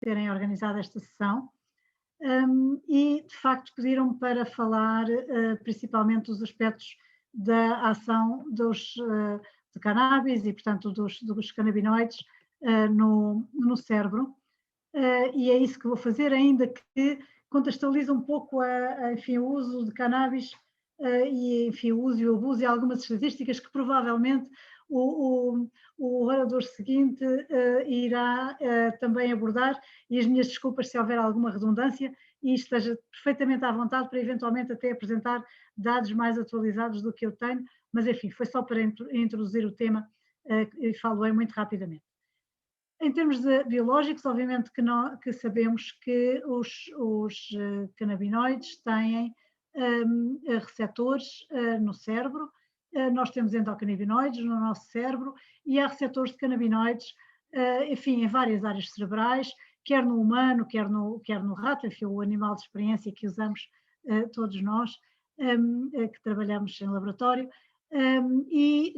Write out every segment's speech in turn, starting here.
terem organizado esta sessão. E, de facto, pediram-me para falar principalmente dos aspectos da ação de cannabis e, portanto, dos canabinoides no cérebro. E é isso que vou fazer, ainda que contextualize um pouco enfim, o uso de cannabis e, enfim, o uso e o abuso e algumas estatísticas que provavelmente o orador seguinte irá também abordar, e as minhas desculpas se houver alguma redundância, e esteja perfeitamente à vontade para eventualmente até apresentar dados mais atualizados do que eu tenho, mas enfim, foi só para introduzir o tema e falo muito rapidamente. Em termos de biológicos, obviamente que sabemos que os canabinoides têm receptores no cérebro, nós temos endocannabinoides no nosso cérebro e há receptores de canabinoides, enfim, em várias áreas cerebrais, quer no humano, quer no rato, enfim, o animal de experiência que usamos todos nós, que trabalhamos em laboratório, e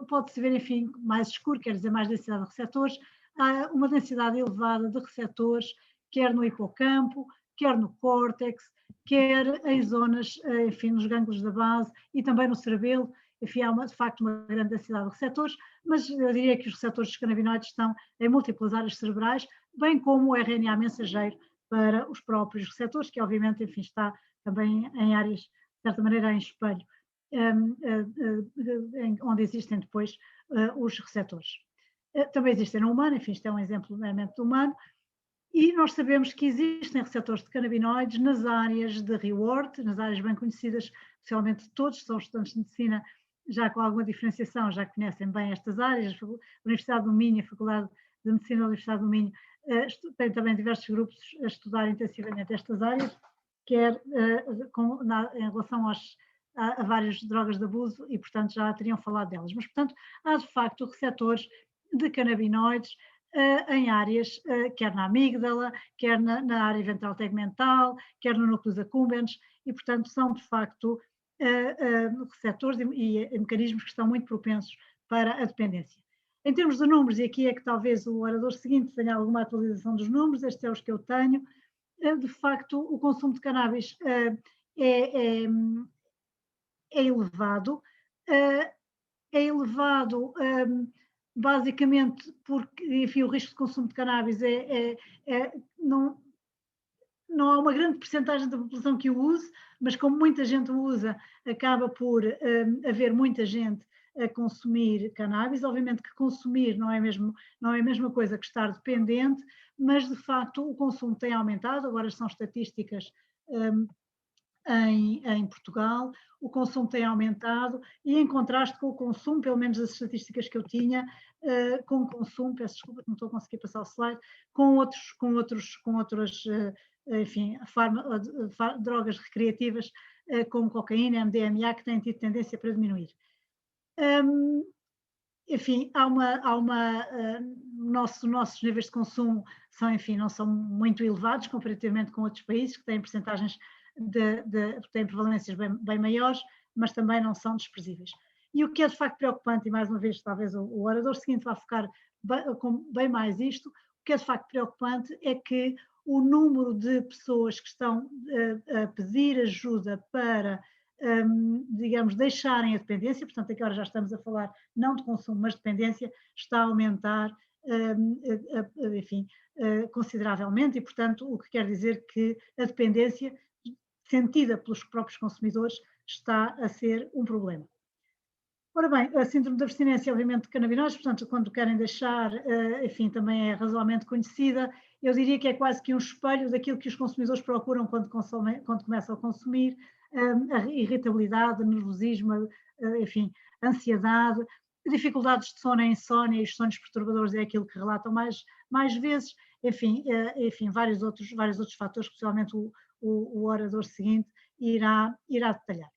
pode-se ver, enfim, mais escuro, quer dizer, mais densidade de receptores, há uma densidade elevada de receptores, quer no hipocampo, quer no córtex, quer em zonas, enfim, nos gânglios da base e também no cerebelo, enfim, há de facto uma grande densidade de receptores, mas eu diria que os receptores dos canabinoides estão em múltiplas áreas cerebrais, bem como o RNA mensageiro para os próprios receptores, que obviamente, enfim, está também em áreas, de certa maneira, em espelho, onde existem depois os receptores. Também existem no humano, enfim, isto é um exemplo meramente do humano, e nós sabemos que existem receptores de canabinoides nas áreas de reward, nas áreas bem conhecidas, especialmente todos que são estudantes de medicina, já com alguma diferenciação, já conhecem bem estas áreas. A Universidade do Minho, a Faculdade de Medicina da Universidade do Minho, tem também diversos grupos a estudar intensivamente estas áreas, quer em relação a várias drogas de abuso, e, portanto, já teriam falado delas. Mas, portanto, há de facto receptores de canabinoides em áreas, quer na amígdala, quer na área ventral tegmental, quer no núcleo accumbens, e, portanto, são de facto receptores e mecanismos que estão muito propensos para a dependência. Em termos de números, e aqui é que talvez o orador seguinte tenha alguma atualização dos números, estes são os que eu tenho, de facto, o consumo de cannabis é elevado, basicamente porque, enfim, o risco de consumo de cannabis não há uma grande percentagem da população que o use, mas como muita gente o usa, acaba por haver muita gente a consumir cannabis. Obviamente que consumir não é a mesma coisa que estar dependente, mas de facto o consumo tem aumentado, agora são estatísticas em Portugal, o consumo tem aumentado e em contraste com o consumo, pelo menos as estatísticas que eu tinha, com o consumo, peço desculpa que não estou a conseguir passar o slide, com outras, enfim, drogas recreativas como cocaína, MDMA, que têm tido tendência para diminuir. Enfim, nossos níveis de consumo enfim, não são muito elevados comparativamente com outros países que têm percentagens têm prevalências bem maiores, mas também não são desprezíveis. E o que é de facto preocupante, e mais uma vez talvez o orador seguinte vá focar bem mais isto, o que é de facto preocupante é que o número de pessoas que estão a pedir ajuda para, digamos, deixarem a dependência, portanto agora já estamos a falar não de consumo, mas de dependência, está a aumentar, enfim, consideravelmente, e portanto o que quer dizer que a dependência sentida pelos próprios consumidores está a ser um problema. Ora bem, a síndrome de abstinência, obviamente, de canabinoides, portanto, quando querem deixar, enfim, também é razoavelmente conhecida. Eu diria que é quase que um espelho daquilo que os consumidores procuram quando começam a consumir, a irritabilidade, nervosismo, enfim, ansiedade, dificuldades de sono, a insónia e os sonhos perturbadores é aquilo que relatam mais vezes, enfim, vários outros fatores, especialmente o orador seguinte irá detalhar.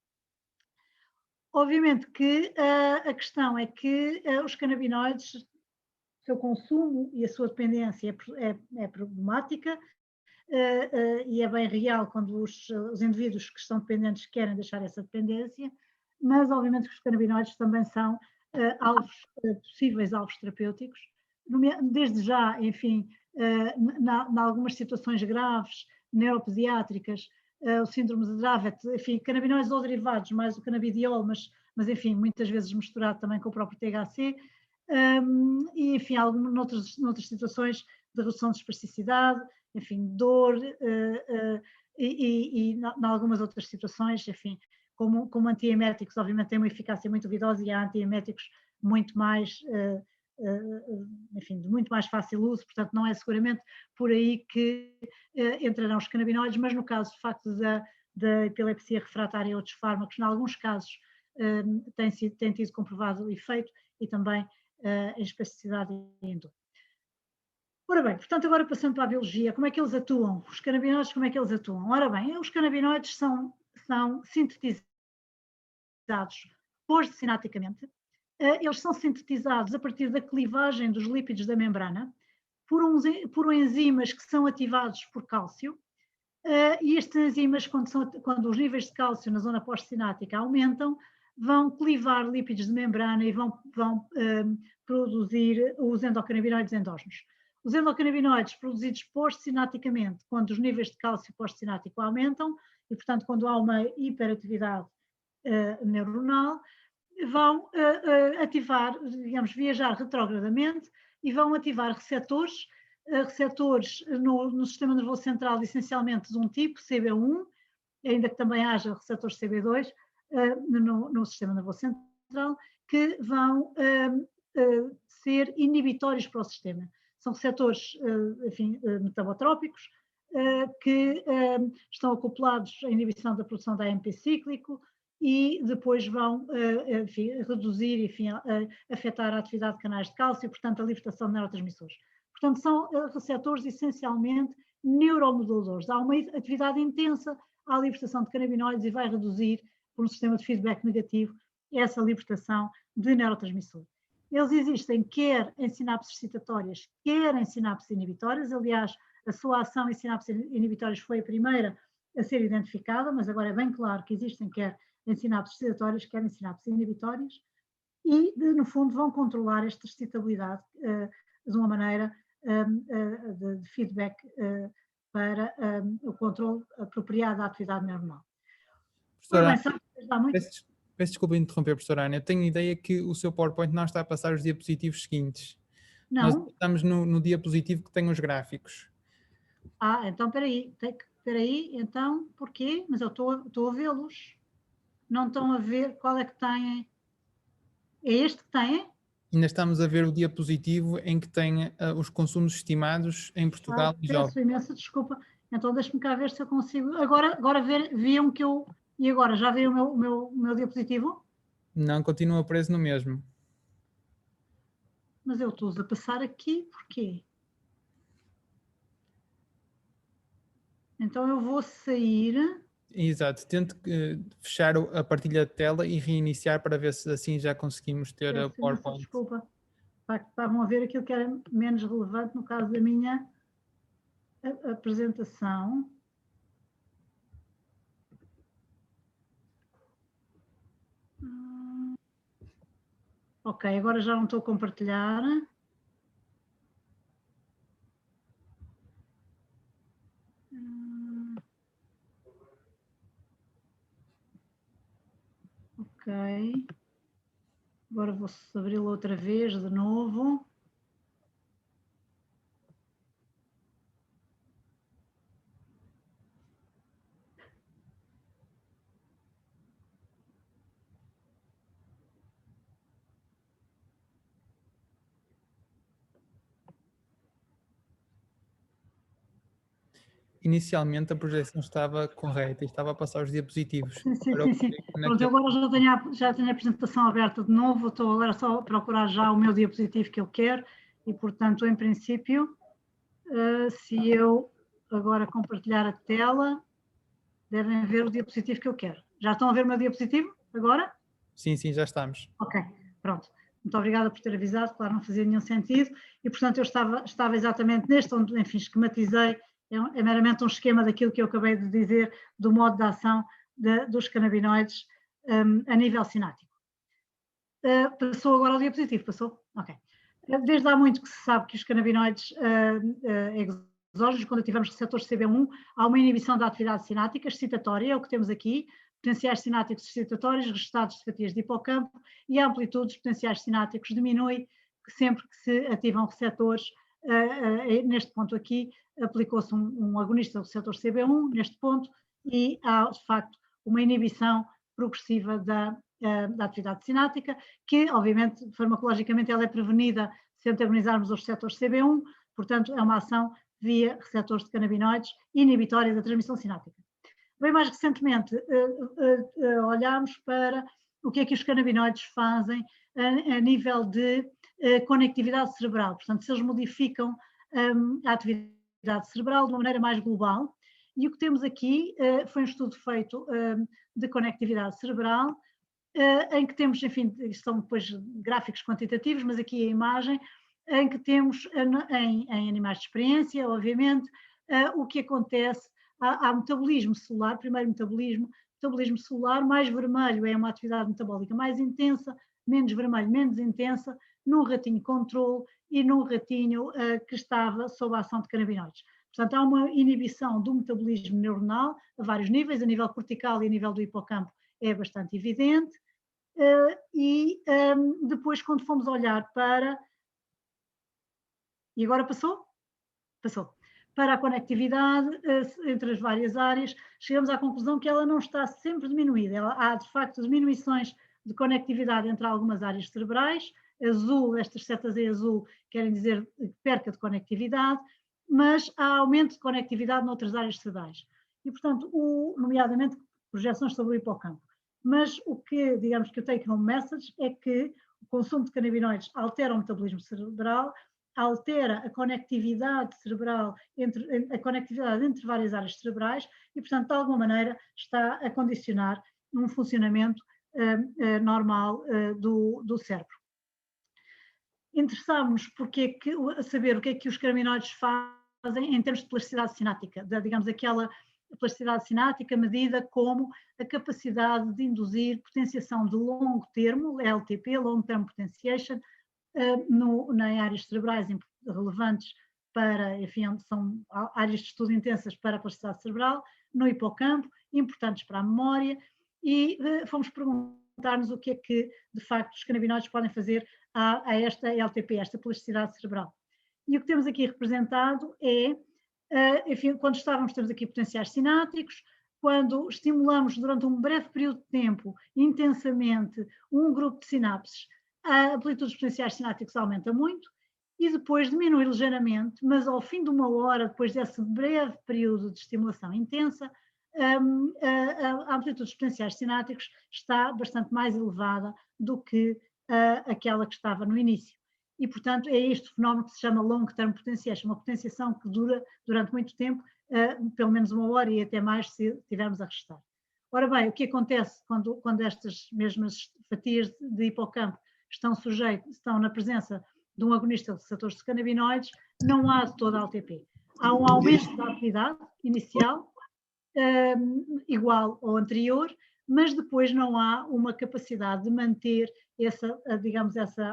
Obviamente que a questão é que os canabinoides, o seu consumo e a sua dependência é problemática e é bem real quando os indivíduos que estão dependentes querem deixar essa dependência, mas obviamente que os canabinoides também são possíveis alvos terapêuticos, desde já, enfim, em algumas situações graves, neuropediátricas, o síndrome de Dravet, enfim, canabinoides ou derivados, mais o canabidiol, mas enfim, muitas vezes misturado também com o próprio THC, e enfim, noutras situações de redução de espasticidade, enfim, dor, e em algumas outras situações, enfim, como antieméticos, obviamente têm uma eficácia muito duvidosa e há antieméticos muito mais, enfim, de muito mais fácil uso, portanto não é seguramente por aí que entrarão os canabinoides, mas no caso, de facto, da epilepsia refratária a outros fármacos, em alguns casos tem tido comprovado o efeito e também em espasticidade e em dor. Ora bem, portanto, agora passando para a biologia, como é que eles atuam? Os canabinoides, como é que eles atuam? Ora bem, os canabinoides são sintetizados pós-sinaticamente. Eles são sintetizados a partir da clivagem dos lípidos da membrana por enzimas que são ativados por cálcio, e estas enzimas, quando os níveis de cálcio na zona pós-sinática aumentam, vão clivar lípidos de membrana e vão produzir os endocannabinoides endógenos. Os endocannabinoides produzidos pós-sinaticamente, quando os níveis de cálcio pós-sinático aumentam, e portanto quando há uma hiperatividade neuronal, vão ativar, digamos, viajar retrogradamente e vão ativar receptores no sistema nervoso central, essencialmente de um tipo, CB1, ainda que também haja receptores CB2 no sistema nervoso central, que vão ser inibitórios para o sistema. São receptores, enfim, metabotrópicos, que estão acoplados à inibição da produção da AMP cíclico e depois vão, enfim, reduzir, enfim, afetar a atividade de canais de cálcio e, portanto, a libertação de neurotransmissores. Portanto, são receptores essencialmente neuromoduladores. Há uma atividade intensa à libertação de canabinoides e vai reduzir, por um sistema de feedback negativo, essa libertação de neurotransmissor. Eles existem quer em sinapses excitatórias, quer em sinapses inibitórias. Aliás, a sua ação em sinapses inibitórias foi a primeira a ser identificada, mas agora é bem claro que existem quer em sinapses excitatórias, quer em sinapses inibitórias, e, no fundo, vão controlar esta excitabilidade de uma maneira de feedback para o controle apropriado da atividade neuronal. Professora, peço desculpa interromper, professora Ana. Eu tenho a ideia que o seu PowerPoint não está a passar os diapositivos seguintes. Não? Nós estamos no diapositivo que tem os gráficos. Então espera aí, então, porquê? Mas eu estou a vê-los. Não estão a ver qual é que têm. É este que têm? Ainda estamos a ver o diapositivo em que tem os consumos estimados em Portugal e Peço imensa desculpa. Então deixe-me cá ver se eu consigo. Agora viam que eu... E agora, já viram o meu diapositivo? Não, continua preso no mesmo. Mas eu estou a passar aqui, porquê? Então eu vou sair. Exato, tente fechar a partilha de tela e reiniciar para ver se assim já conseguimos ter a PowerPoint. Desculpa, estavam a ver aquilo que era menos relevante no caso da minha apresentação. Ok, agora já não estou a compartilhar. Ok. Agora vou abri-lo outra vez de novo. Inicialmente a projeção estava correta e estava a passar os diapositivos. Sim. Pronto, agora já tenho a apresentação aberta de novo, estou agora só a procurar já o meu diapositivo que eu quero e, portanto, em princípio, se eu agora compartilhar a tela, devem ver o diapositivo que eu quero. Já estão a ver o meu diapositivo agora? Sim, já estamos. Ok, pronto. Muito obrigada por ter avisado, claro, não fazia nenhum sentido. E, portanto, eu estava exatamente neste, onde, enfim, esquematizei, é meramente um esquema daquilo que eu acabei de dizer, do modo de ação dos canabinoides a nível sinático. Passou agora ao diapositivo, passou? Ok. Desde há muito que se sabe que os canabinoides exógenos, quando ativamos receptores CB1, há uma inibição da atividade sináptica excitatória, é o que temos aqui, potenciais sinápticos excitatórios, restados de fatias de hipocampo, e a amplitude dos potenciais sinápticos diminui sempre que se ativam receptores. Neste ponto aqui, aplicou-se um agonista do receptor CB1, neste ponto, e há, de facto, uma inibição progressiva da atividade sináptica, que, obviamente, farmacologicamente ela é prevenida se antagonizarmos os receptores CB1, portanto, é uma ação via receptores de canabinoides inibitória da transmissão sináptica. Bem mais recentemente, olhámos para o que é que os canabinoides fazem a nível de conectividade cerebral, portanto, se eles modificam a atividade cerebral de uma maneira mais global. E o que temos aqui foi um estudo feito de conectividade cerebral, em que temos, enfim, são depois gráficos quantitativos, mas aqui a imagem, em que temos em animais de experiência, obviamente, o que acontece, há metabolismo celular, primeiro metabolismo celular, mais vermelho é uma atividade metabólica mais intensa, menos vermelho, menos intensa, num ratinho controle e num ratinho que estava sob a ação de canabinoides. Portanto, há uma inibição do metabolismo neuronal a vários níveis, a nível cortical e a nível do hipocampo é bastante evidente, e depois quando fomos olhar para... E agora passou? Passou. Para a conectividade entre as várias áreas, chegamos à conclusão que ela não está sempre diminuída. Há, de facto, diminuições de conectividade entre algumas áreas cerebrais. Azul, estas setas em azul querem dizer perca de conectividade, mas há aumento de conectividade noutras áreas cerebrais. E, portanto, nomeadamente, projeções sobre o hipocampo. Mas o que, digamos que o take-home message é que o consumo de canabinoides altera o metabolismo cerebral, altera a conectividade cerebral, a conectividade entre várias áreas cerebrais e, portanto, de alguma maneira está a condicionar um funcionamento normal do cérebro. Interessámos a saber o que é que os canabinoides fazem em termos de plasticidade sináptica, digamos aquela plasticidade sináptica medida como a capacidade de induzir potenciação de longo termo, LTP, Long Term Potentiation, em áreas cerebrais relevantes para, enfim, são áreas de estudo intensas para a plasticidade cerebral, no hipocampo, importantes para a memória, e fomos perguntar-nos o que é que, de facto, os canabinoides podem fazer a esta LTP, esta plasticidade cerebral. E o que temos aqui representado é, enfim, quando temos aqui potenciais sinápticos, quando estimulamos durante um breve período de tempo, intensamente, um grupo de sinapses, a amplitude dos potenciais sinápticos aumenta muito e depois diminui ligeiramente, mas ao fim de uma hora, depois desse breve período de estimulação intensa, a amplitude dos potenciais sinápticos está bastante mais elevada do que aquela que estava no início. E, portanto, é este fenómeno que se chama long-term potentiation, uma potenciação que dura durante muito tempo, pelo menos uma hora e até mais se estivermos a restar. Ora bem, o que acontece quando estas mesmas fatias de hipocampo estão na presença de um agonista de receptores de canabinoides? Não há de toda a LTP. Há um aumento da atividade inicial, igual ao anterior, mas depois não há uma capacidade de manter esse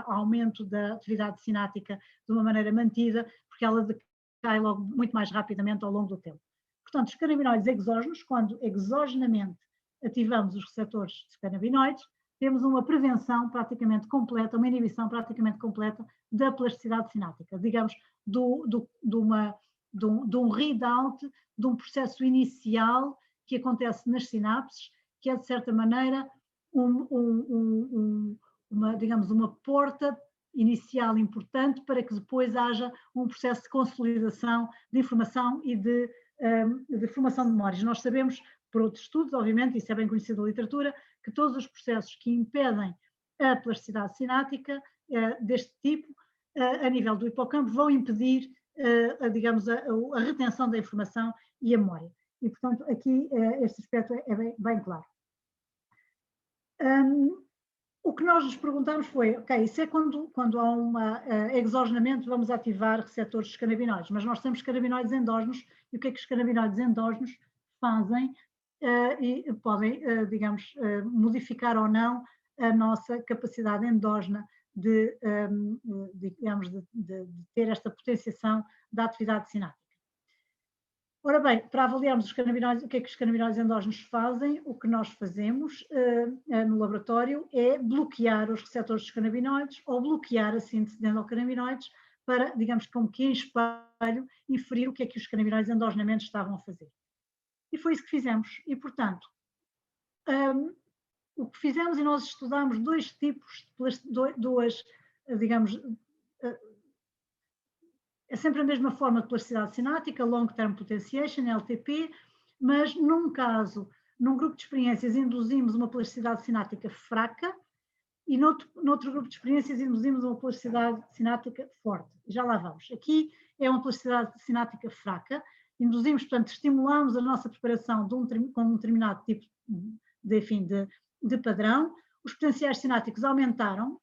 aumento da atividade sináptica de uma maneira mantida, porque ela decai logo muito mais rapidamente ao longo do tempo. Portanto, os canabinoides exógenos, quando exogenamente ativamos os receptores de canabinoides, temos uma prevenção praticamente completa, uma inibição praticamente completa da plasticidade sináptica, digamos, de um readout, de um processo inicial que acontece nas sinapses, que é, de certa maneira, uma porta inicial importante para que depois haja um processo de consolidação de informação e de formação de memórias. Nós sabemos, por outros estudos, obviamente, isso é bem conhecido da literatura, que todos os processos que impedem a plasticidade sináptica deste tipo, a nível do hipocampo, vão impedir, a retenção da informação e a memória. E, portanto, aqui este aspecto é bem claro. O que nós nos perguntamos foi, ok, isso é quando há exogenamente vamos ativar receptores dos canabinoides, mas nós temos canabinoides endógenos, e o que é que os canabinoides endógenos fazem e podem, modificar ou não a nossa capacidade endógena digamos, de ter esta potenciação da atividade sináptica. Ora bem, para avaliarmos os canabinoides, o que é que os canabinoides endógenos fazem, o que nós fazemos no laboratório é bloquear os receptores dos canabinoides ou bloquear a síntese de endocannabinoides para, digamos, como que em espelho, inferir o que é que os canabinoides endogenamente estavam a fazer. E foi isso que fizemos. E, portanto, o que fizemos, e nós estudamos dois tipos, digamos, é sempre a mesma forma de plasticidade sináptica, Long Term Potentiation, LTP, mas num caso, num grupo de experiências, induzimos uma plasticidade sináptica fraca e noutro grupo de experiências induzimos uma plasticidade sináptica forte. Já lá vamos. Aqui é uma plasticidade sináptica fraca, induzimos, portanto, estimulamos a nossa preparação com um determinado tipo de padrão. Os potenciais sinápticos aumentaram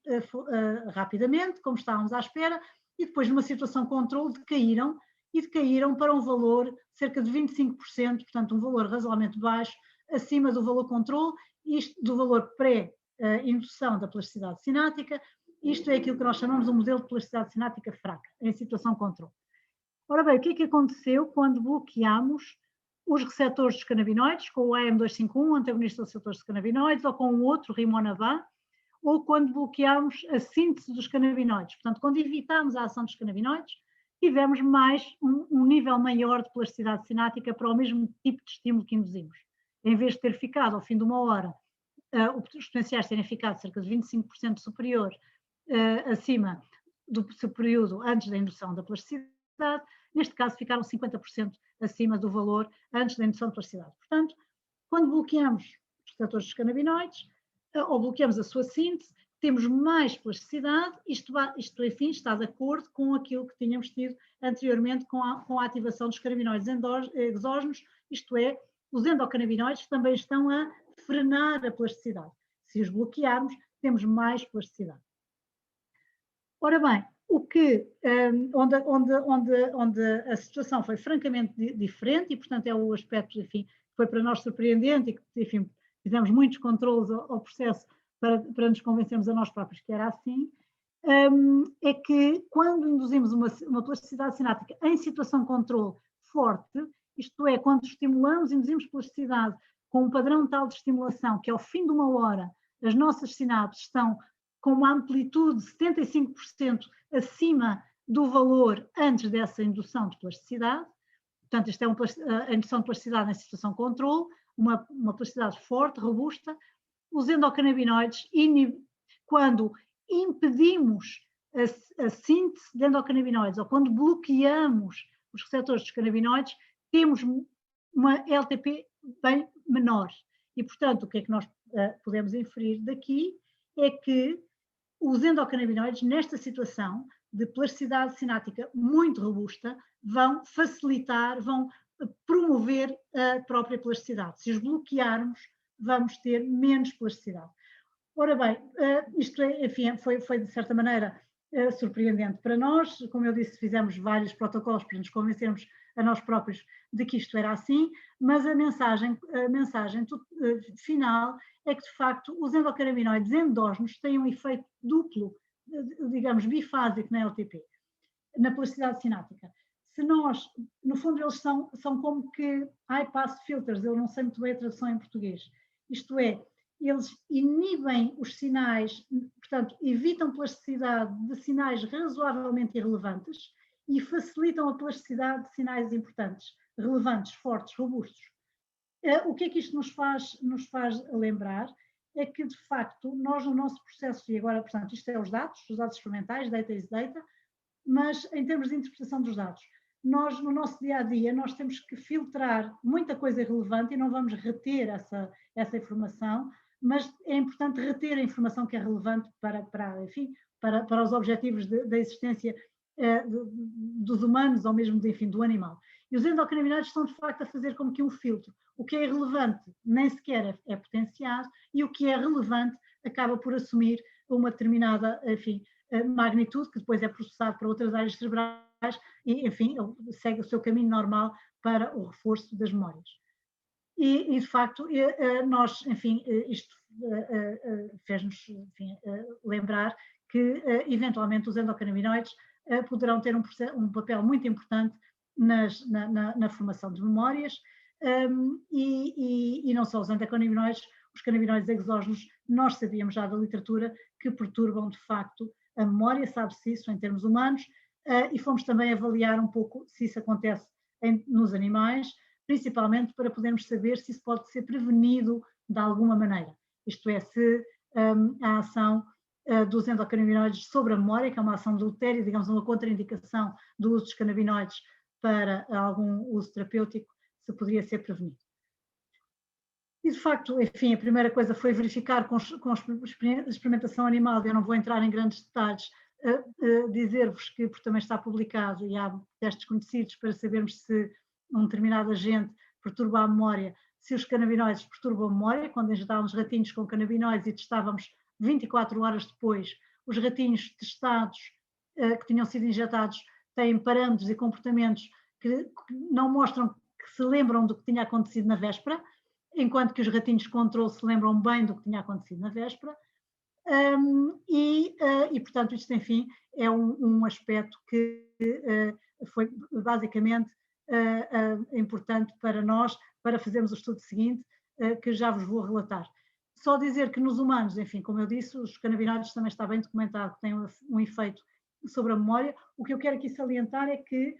rapidamente, como estávamos à espera, e depois, numa situação controle, decaíram para um valor cerca de 25%, portanto, um valor razoavelmente baixo, acima do valor controle, isto do valor pré-indução da plasticidade sináptica. Isto é aquilo que nós chamamos de um modelo de plasticidade sináptica fraca, em situação controle. Ora bem, o que é que aconteceu quando bloqueamos os receptores dos canabinoides, com o AM251, antagonista dos receptores dos canabinoides, ou com um outro, rimonabant, ou quando bloqueámos a síntese dos canabinoides. Portanto, quando evitámos a ação dos canabinoides, tivemos um nível maior de plasticidade sináptica para o mesmo tipo de estímulo que induzimos. Em vez de ter ficado ao fim de uma hora, os potenciais terem ficado cerca de 25% superior acima do seu período antes da indução da plasticidade, neste caso ficaram 50% acima do valor antes da indução da plasticidade. Portanto, quando bloqueamos os receptores dos canabinoides, ou bloqueamos a sua síntese, temos mais plasticidade, isto enfim, está de acordo com aquilo que tínhamos tido anteriormente com a ativação dos canabinoides exógenos, isto é, os endocannabinoides também estão a frenar a plasticidade. Se os bloquearmos, temos mais plasticidade. Ora bem, onde a situação foi francamente diferente, e portanto é o aspecto, enfim, que foi para nós surpreendente e que, enfim, fizemos muitos controles ao processo para nos convencermos a nós próprios que era assim, é que quando induzimos uma plasticidade sináptica em situação de controle forte, isto é, quando estimulamos, induzimos plasticidade com um padrão tal de estimulação que ao fim de uma hora as nossas sinapses estão com uma amplitude de 75% acima do valor antes dessa indução de plasticidade. Portanto, isto é a indução de plasticidade em situação de controle, uma plasticidade forte, robusta. Os endocannabinoides, quando impedimos a síntese de endocannabinoides ou quando bloqueamos os receptores dos canabinoides, temos uma LTP bem menor. E, portanto, o que é que nós podemos inferir daqui é que os endocannabinoides, nesta situação de plasticidade sináptica muito robusta, vão facilitar, vão promover a própria plasticidade. Se os bloquearmos, vamos ter menos plasticidade. Ora bem, isto enfim, foi de certa maneira surpreendente para nós. Como eu disse, fizemos vários protocolos para nos convencermos a nós próprios de que isto era assim, mas a mensagem final é que, de facto, os endocannabinoides endógenos têm um efeito duplo, digamos, bifásico na LTP, na plasticidade sináptica. Se nós, no fundo, eles são como que high-pass filters, eu não sei muito bem a tradução em português, isto é, eles inibem os sinais, portanto, evitam plasticidade de sinais razoavelmente irrelevantes e facilitam a plasticidade de sinais importantes, relevantes, fortes, robustos. O que é que isto nos faz lembrar? É que, de facto, nós no nosso processo, e agora, portanto, isto é os dados experimentais, data is data, mas em termos de interpretação dos dados, nós no nosso dia-a-dia, nós temos que filtrar muita coisa irrelevante e não vamos reter essa informação, mas é importante reter a informação que é relevante para os objetivos da existência dos humanos ou mesmo do animal. E os endocannabinoides estão de facto a fazer como que um filtro. O que é irrelevante nem sequer é potenciado e o que é relevante acaba por assumir uma determinada, magnitude que depois é processado para outras áreas cerebrais e, enfim, segue o seu caminho normal para o reforço das memórias. E de facto, nós, enfim, isto fez-nos lembrar que eventualmente os endocannabinoides poderão ter um papel muito importante na formação de memórias, e não só os endocannabinoides, os canabinoides exógenos, nós sabíamos já da literatura que perturbam de facto a memória, sabe-se isso em termos humanos, e fomos também avaliar um pouco se isso acontece nos animais, principalmente para podermos saber se isso pode ser prevenido de alguma maneira. Isto é, se a ação dos endocannabinoides sobre a memória, que é uma ação deletéria, digamos, uma contraindicação do uso dos canabinoides para algum uso terapêutico, se poderia ser prevenido. E, de facto, enfim, a primeira coisa foi verificar com a experimentação animal, eu não vou entrar em grandes detalhes, dizer-vos que, porque também está publicado e há testes conhecidos para sabermos se um determinado agente perturba a memória, se os canabinoides perturbam a memória, quando injetávamos ratinhos com canabinoides e testávamos 24 horas depois, os ratinhos testados que tinham sido injetados têm parâmetros e comportamentos que não mostram que se lembram do que tinha acontecido na véspera, enquanto que os ratinhos controle se lembram bem do que tinha acontecido na véspera, e portanto isto, enfim, é um aspecto que foi basicamente importante para nós, para fazermos o estudo seguinte, que já vos vou relatar. Só dizer que nos humanos, enfim, como eu disse, os canabinoides também está bem documentado que têm um efeito sobre a memória. O que eu quero aqui salientar é que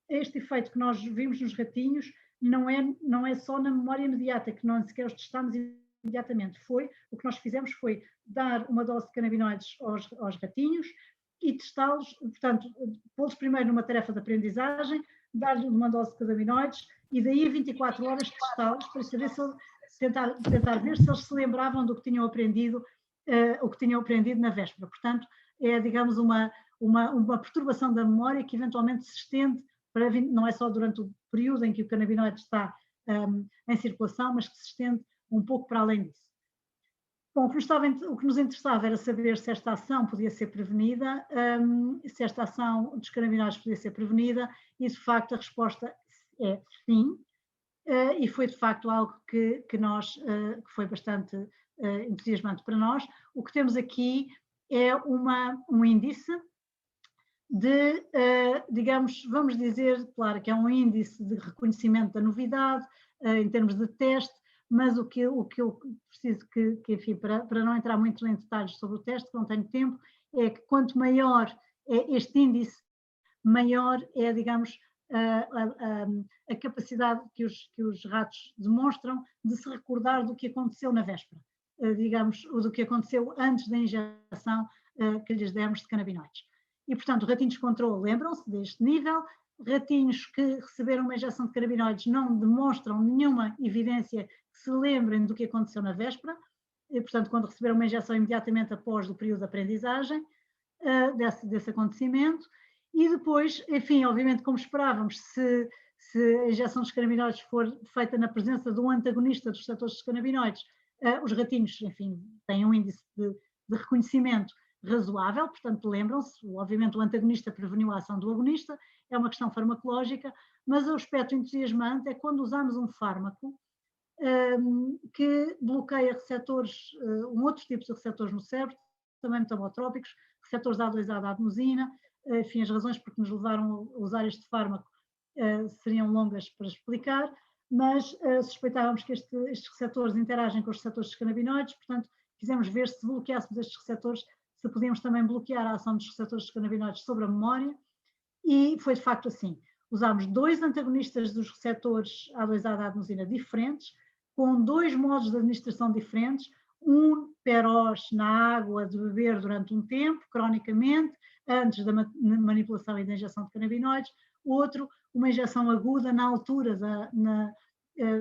este efeito que nós vimos nos ratinhos não é só na memória imediata, que não sequer os testamos imediatamente. O que nós fizemos foi dar uma dose de canabinoides aos ratinhos e testá-los, portanto, pô-los primeiro numa tarefa de aprendizagem, dar-lhes uma dose de canabinoides e daí a 24 horas testá-los para saber tentar ver se eles se lembravam do que tinham aprendido, o que tinham aprendido na véspera. Portanto, é, digamos, uma perturbação da memória que eventualmente se estende para, não é só durante o período em que o canabinoide está em circulação, mas que se estende um pouco para além disso. Bom, o que nos interessava era saber se esta ação podia ser prevenida, se esta ação dos canabinoides podia ser prevenida, e de facto a resposta é sim, e foi de facto algo que que foi bastante entusiasmante para nós. O que temos aqui é um índice de, digamos, vamos dizer, claro que é um índice de reconhecimento da novidade em termos de teste, mas o que eu preciso que enfim, para não entrar muito em detalhes sobre o teste, que não tenho tempo, é que quanto maior é este índice, maior é, digamos, a capacidade que os ratos demonstram de se recordar do que aconteceu na véspera, digamos, ou do que aconteceu antes da injeção que lhes demos de canabinoides. E, portanto, ratinhos controle lembram-se deste nível, ratinhos que receberam uma injeção de canabinoides não demonstram nenhuma evidência que se lembrem do que aconteceu na véspera, e, portanto, quando receberam uma injeção imediatamente após o período de aprendizagem desse acontecimento. E depois, enfim, obviamente, como esperávamos, se a injeção dos canabinoides for feita na presença de um antagonista dos receptores dos canabinoides, os ratinhos, enfim, têm um índice de reconhecimento razoável, portanto, lembram-se, obviamente o antagonista preveniu a ação do agonista, é uma questão farmacológica, mas o aspecto entusiasmante é quando usamos um fármaco que bloqueia receptores, um outro tipo de receptores no cérebro, também metabotrópicos, receptores A2A da adenosina, enfim, as razões por que nos levaram a usar este fármaco seriam longas para explicar, mas suspeitávamos que estes receptores interagem com os receptores dos canabinoides, portanto, quisemos ver se bloqueássemos estes receptores, se podíamos também bloquear a ação dos receptores dos canabinoides sobre a memória, e foi de facto assim. Usámos 2 antagonistas dos receptores A2A da adenosina diferentes, com 2 modos de administração diferentes, um perós na água de beber durante um tempo, cronicamente, antes da manipulação e da injeção de canabinoides, outro, uma injeção aguda na altura,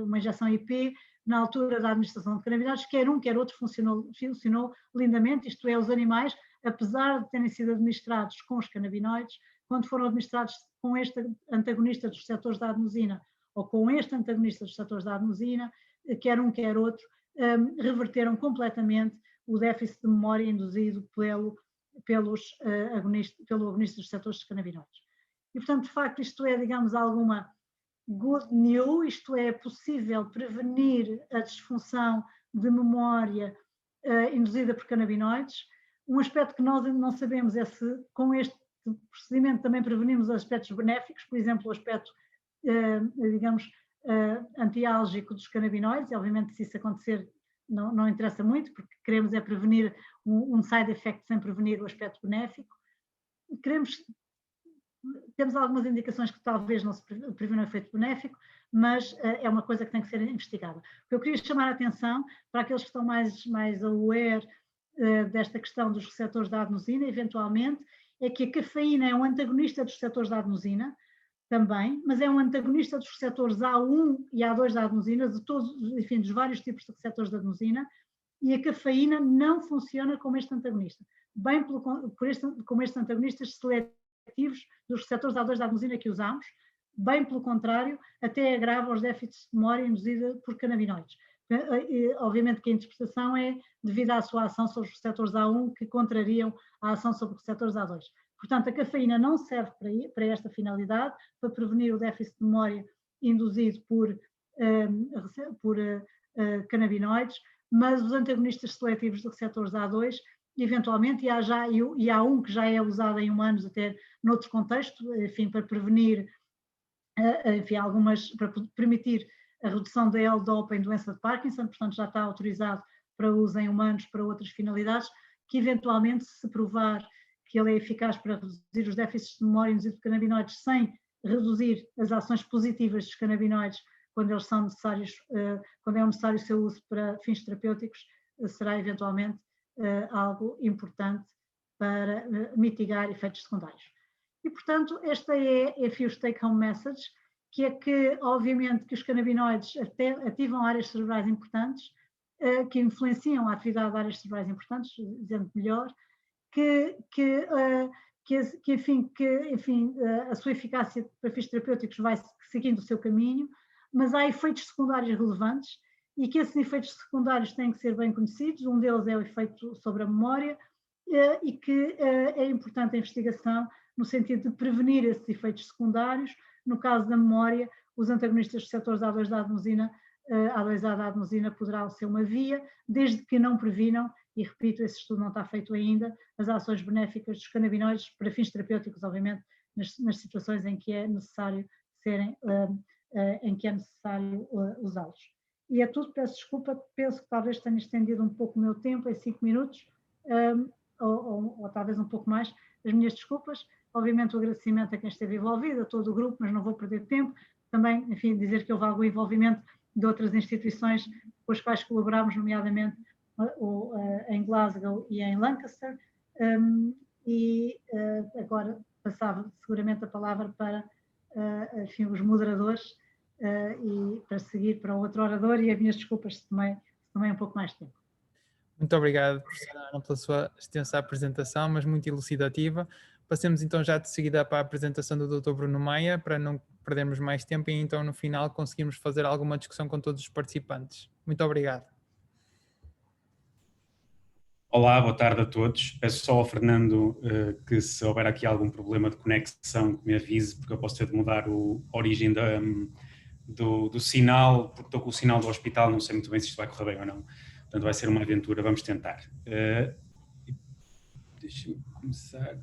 uma injeção IP, na altura da administração de canabinoides, quer um, quer outro funcionou lindamente, isto é, os animais, apesar de terem sido administrados com os canabinoides, quando foram administrados com este antagonista dos receptores da adenosina, ou com este antagonista dos receptores da adenosina, quer um, quer outro, reverteram completamente o déficit de memória induzido pelo agonista dos receptores dos canabinoides. E, portanto, de facto, isto é, digamos, alguma good news, isto é, possível prevenir a disfunção de memória induzida por canabinoides. Um aspecto que nós não sabemos é se com este procedimento também prevenimos aspectos benéficos, por exemplo, o aspecto, digamos, antiálgico dos canabinoides, e obviamente se isso acontecer não interessa muito, porque queremos é prevenir um side effect sem prevenir o aspecto benéfico. Temos algumas indicações que talvez não se previna o efeito benéfico, mas é uma coisa que tem que ser investigada. O que eu queria chamar a atenção para aqueles que estão mais aware desta questão dos receptores da adenosina, eventualmente, é que a cafeína é um antagonista dos receptores da adenosina, também, mas é um antagonista dos receptores A1 e A2 da adenosina, de todos, enfim, dos vários tipos de receptores da adenosina, e a cafeína não funciona como este antagonista, bem como estes antagonistas seletivos dos receptores A2 da adenosina que usamos, bem pelo contrário, até agrava os déficits de memória induzida por canabinoides. Obviamente que a interpretação é devido à sua ação sobre os receptores A1 que contrariam a ação sobre os receptores A2. Portanto, a cafeína não serve para esta finalidade, para prevenir o déficit de memória induzido por canabinoides, mas os antagonistas seletivos de receptores A2, eventualmente, e há um que já é usado em humanos até noutro contexto, enfim, para prevenir, enfim, para permitir a redução da L-DOPA em doença de Parkinson, portanto já está autorizado para uso em humanos para outras finalidades, que eventualmente, se provar que ele é eficaz para reduzir os déficits de memória induzidos por canabinoides sem reduzir as ações positivas dos canabinoides quando eles são necessários, quando é necessário o seu uso para fins terapêuticos, será eventualmente algo importante para mitigar efeitos secundários. E, portanto, esta é a FIU's take-home message, que é que, obviamente, que os canabinoides ativam áreas cerebrais importantes, que influenciam a atividade de áreas cerebrais importantes, dizendo melhor, enfim, a sua eficácia para fins terapêuticos vai seguindo o seu caminho, mas há efeitos secundários relevantes e que esses efeitos secundários têm que ser bem conhecidos. Um deles é o efeito sobre a memória e que é importante a investigação no sentido de prevenir esses efeitos secundários. No caso da memória, os antagonistas dos receptores A2 da adenosina, A2A da adenosina poderá ser uma via, desde que não previnam, e repito, esse estudo não está feito ainda, as ações benéficas dos canabinoides para fins terapêuticos, obviamente, nas situações em que é necessário usá-los. E é tudo, peço desculpa, penso que talvez tenha estendido um pouco o meu tempo, em 5 minutos, ou talvez um pouco mais, as minhas desculpas. Obviamente o agradecimento a quem esteve envolvido, a todo o grupo, mas não vou perder tempo. Também, enfim, dizer que houve algum envolvimento de outras instituições com as quais colaborámos, nomeadamente em Glasgow e em Lancaster. Agora passava seguramente a palavra para enfim, os moderadores e para seguir para o outro orador, e as minhas desculpas se tomei um pouco mais de tempo. Muito obrigado, professora Ana, pela sua extensa apresentação, mas muito elucidativa. Passemos então já de seguida para a apresentação do Dr. Bruno Maia, para não perdermos mais tempo e então no final conseguirmos fazer alguma discussão com todos os participantes. Muito obrigado. Olá, boa tarde a todos. Peço só ao Fernando que se houver aqui algum problema de conexão que me avise, porque eu posso ter de mudar a origem do sinal, porque estou com o sinal do hospital, não sei muito bem se isto vai correr bem ou não. Portanto, vai ser uma aventura, vamos tentar. Deixa-me começar.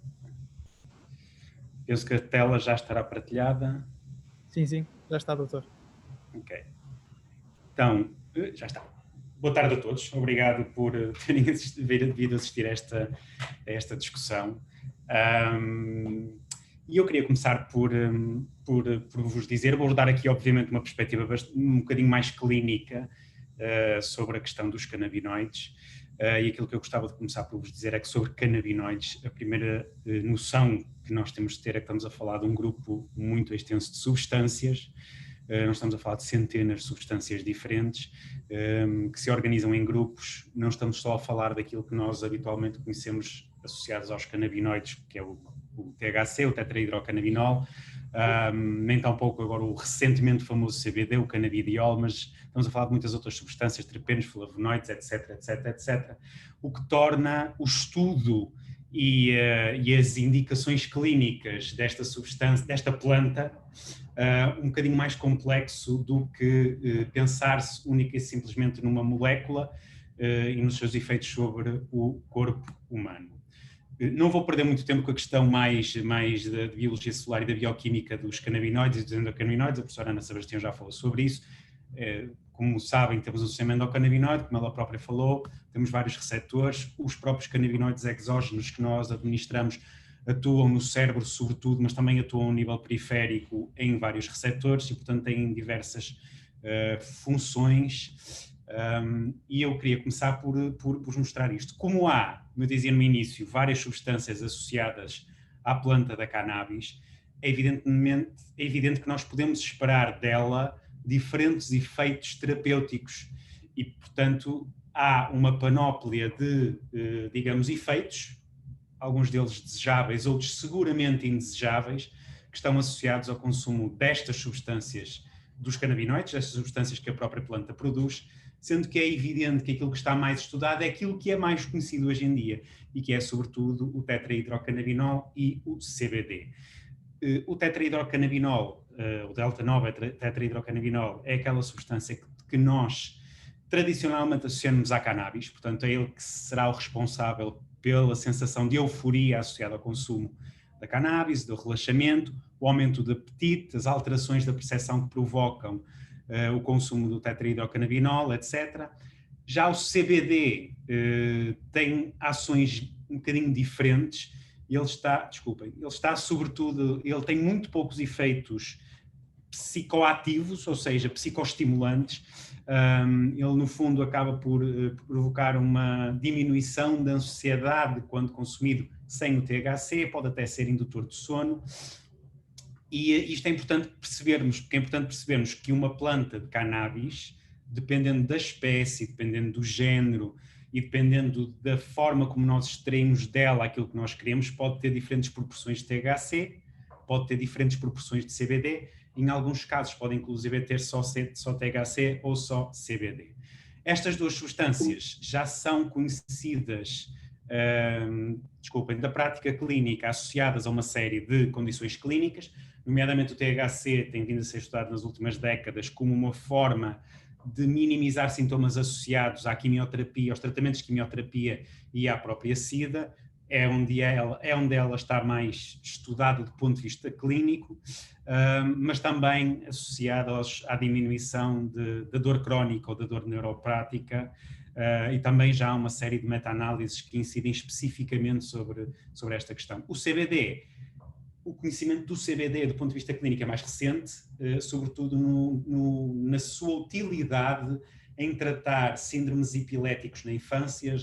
Penso que a tela já estará partilhada. Sim, já está, doutor. Ok. Então, já está. Boa tarde a todos. Obrigado por terem vindo assistir a esta discussão. E eu queria começar por vos dizer, vou dar aqui obviamente uma perspectiva um bocadinho mais clínica sobre a questão dos canabinoides. E aquilo que eu gostava de começar por vos dizer é que sobre canabinoides, a primeira noção que nós temos de ter é que estamos a falar de um grupo muito extenso de substâncias. Nós estamos a falar de centenas de substâncias diferentes que se organizam em grupos. Não estamos só a falar daquilo que nós habitualmente conhecemos associados aos canabinoides, que é o THC, o tetrahidrocannabinol, nem tampouco agora o recentemente famoso CBD, o canabidiol, mas estamos a falar de muitas outras substâncias, terpenos, flavonoides, etc. O que torna o estudo e as indicações clínicas desta substância, desta planta, um bocadinho mais complexo do que pensar-se única e simplesmente numa molécula e nos seus efeitos sobre o corpo humano. Não vou perder muito tempo com a questão mais da biologia celular e da bioquímica dos canabinoides e dos endocannabinoides. A professora Ana Sebastião já falou sobre isso. Como sabem, temos o sistema endocannabinoide, como ela própria falou, temos vários receptores. Os próprios canabinoides exógenos que nós administramos atuam no cérebro, sobretudo, mas também atuam a nível periférico em vários receptores e, portanto, têm diversas funções. E eu queria começar por vos mostrar isto. Como há, como eu dizia no início, várias substâncias associadas à planta da cannabis, é evidente que nós podemos esperar dela diferentes efeitos terapêuticos e, portanto, há uma panóplia de, digamos, efeitos, alguns deles desejáveis, outros seguramente indesejáveis, que estão associados ao consumo destas substâncias dos canabinoides, destas substâncias que a própria planta produz, sendo que é evidente que aquilo que está mais estudado é aquilo que é mais conhecido hoje em dia e que é, sobretudo, o tetrahidrocannabinol e o CBD. O tetrahidrocannabinol, o delta-9 tetrahidrocannabinol, é aquela substância que nós tradicionalmente associamos à cannabis, portanto é ele que será o responsável pela sensação de euforia associada ao consumo da cannabis, do relaxamento, o aumento do apetite, as alterações da percepção que provocam o consumo do tetrahidrocannabinol, etc. Já o CBD tem ações um bocadinho diferentes. Ele está sobretudo, ele tem muito poucos efeitos psicoativos, ou seja, psicoestimulantes. Ele, no fundo, acaba por provocar uma diminuição da ansiedade quando consumido sem o THC, pode até ser indutor de sono. E isto é importante percebermos, porque é importante percebermos que uma planta de cannabis, dependendo da espécie, dependendo do género e dependendo da forma como nós extraímos dela aquilo que nós queremos, pode ter diferentes proporções de THC, pode ter diferentes proporções de CBD, em alguns casos pode inclusive ter só THC ou só CBD. Estas duas substâncias já são conhecidas, da prática clínica, associadas a uma série de condições clínicas, nomeadamente o THC tem vindo a ser estudado nas últimas décadas como uma forma de minimizar sintomas associados à quimioterapia, aos tratamentos de quimioterapia e à própria SIDA. É onde ela está mais estudada do ponto de vista clínico, mas também associada à diminuição da dor crónica ou da dor neuropática, e também já há uma série de meta-análises que incidem especificamente sobre esta questão. O conhecimento do CBD do ponto de vista clínico é mais recente, sobretudo na sua utilidade em tratar síndromes epiléticos na infância.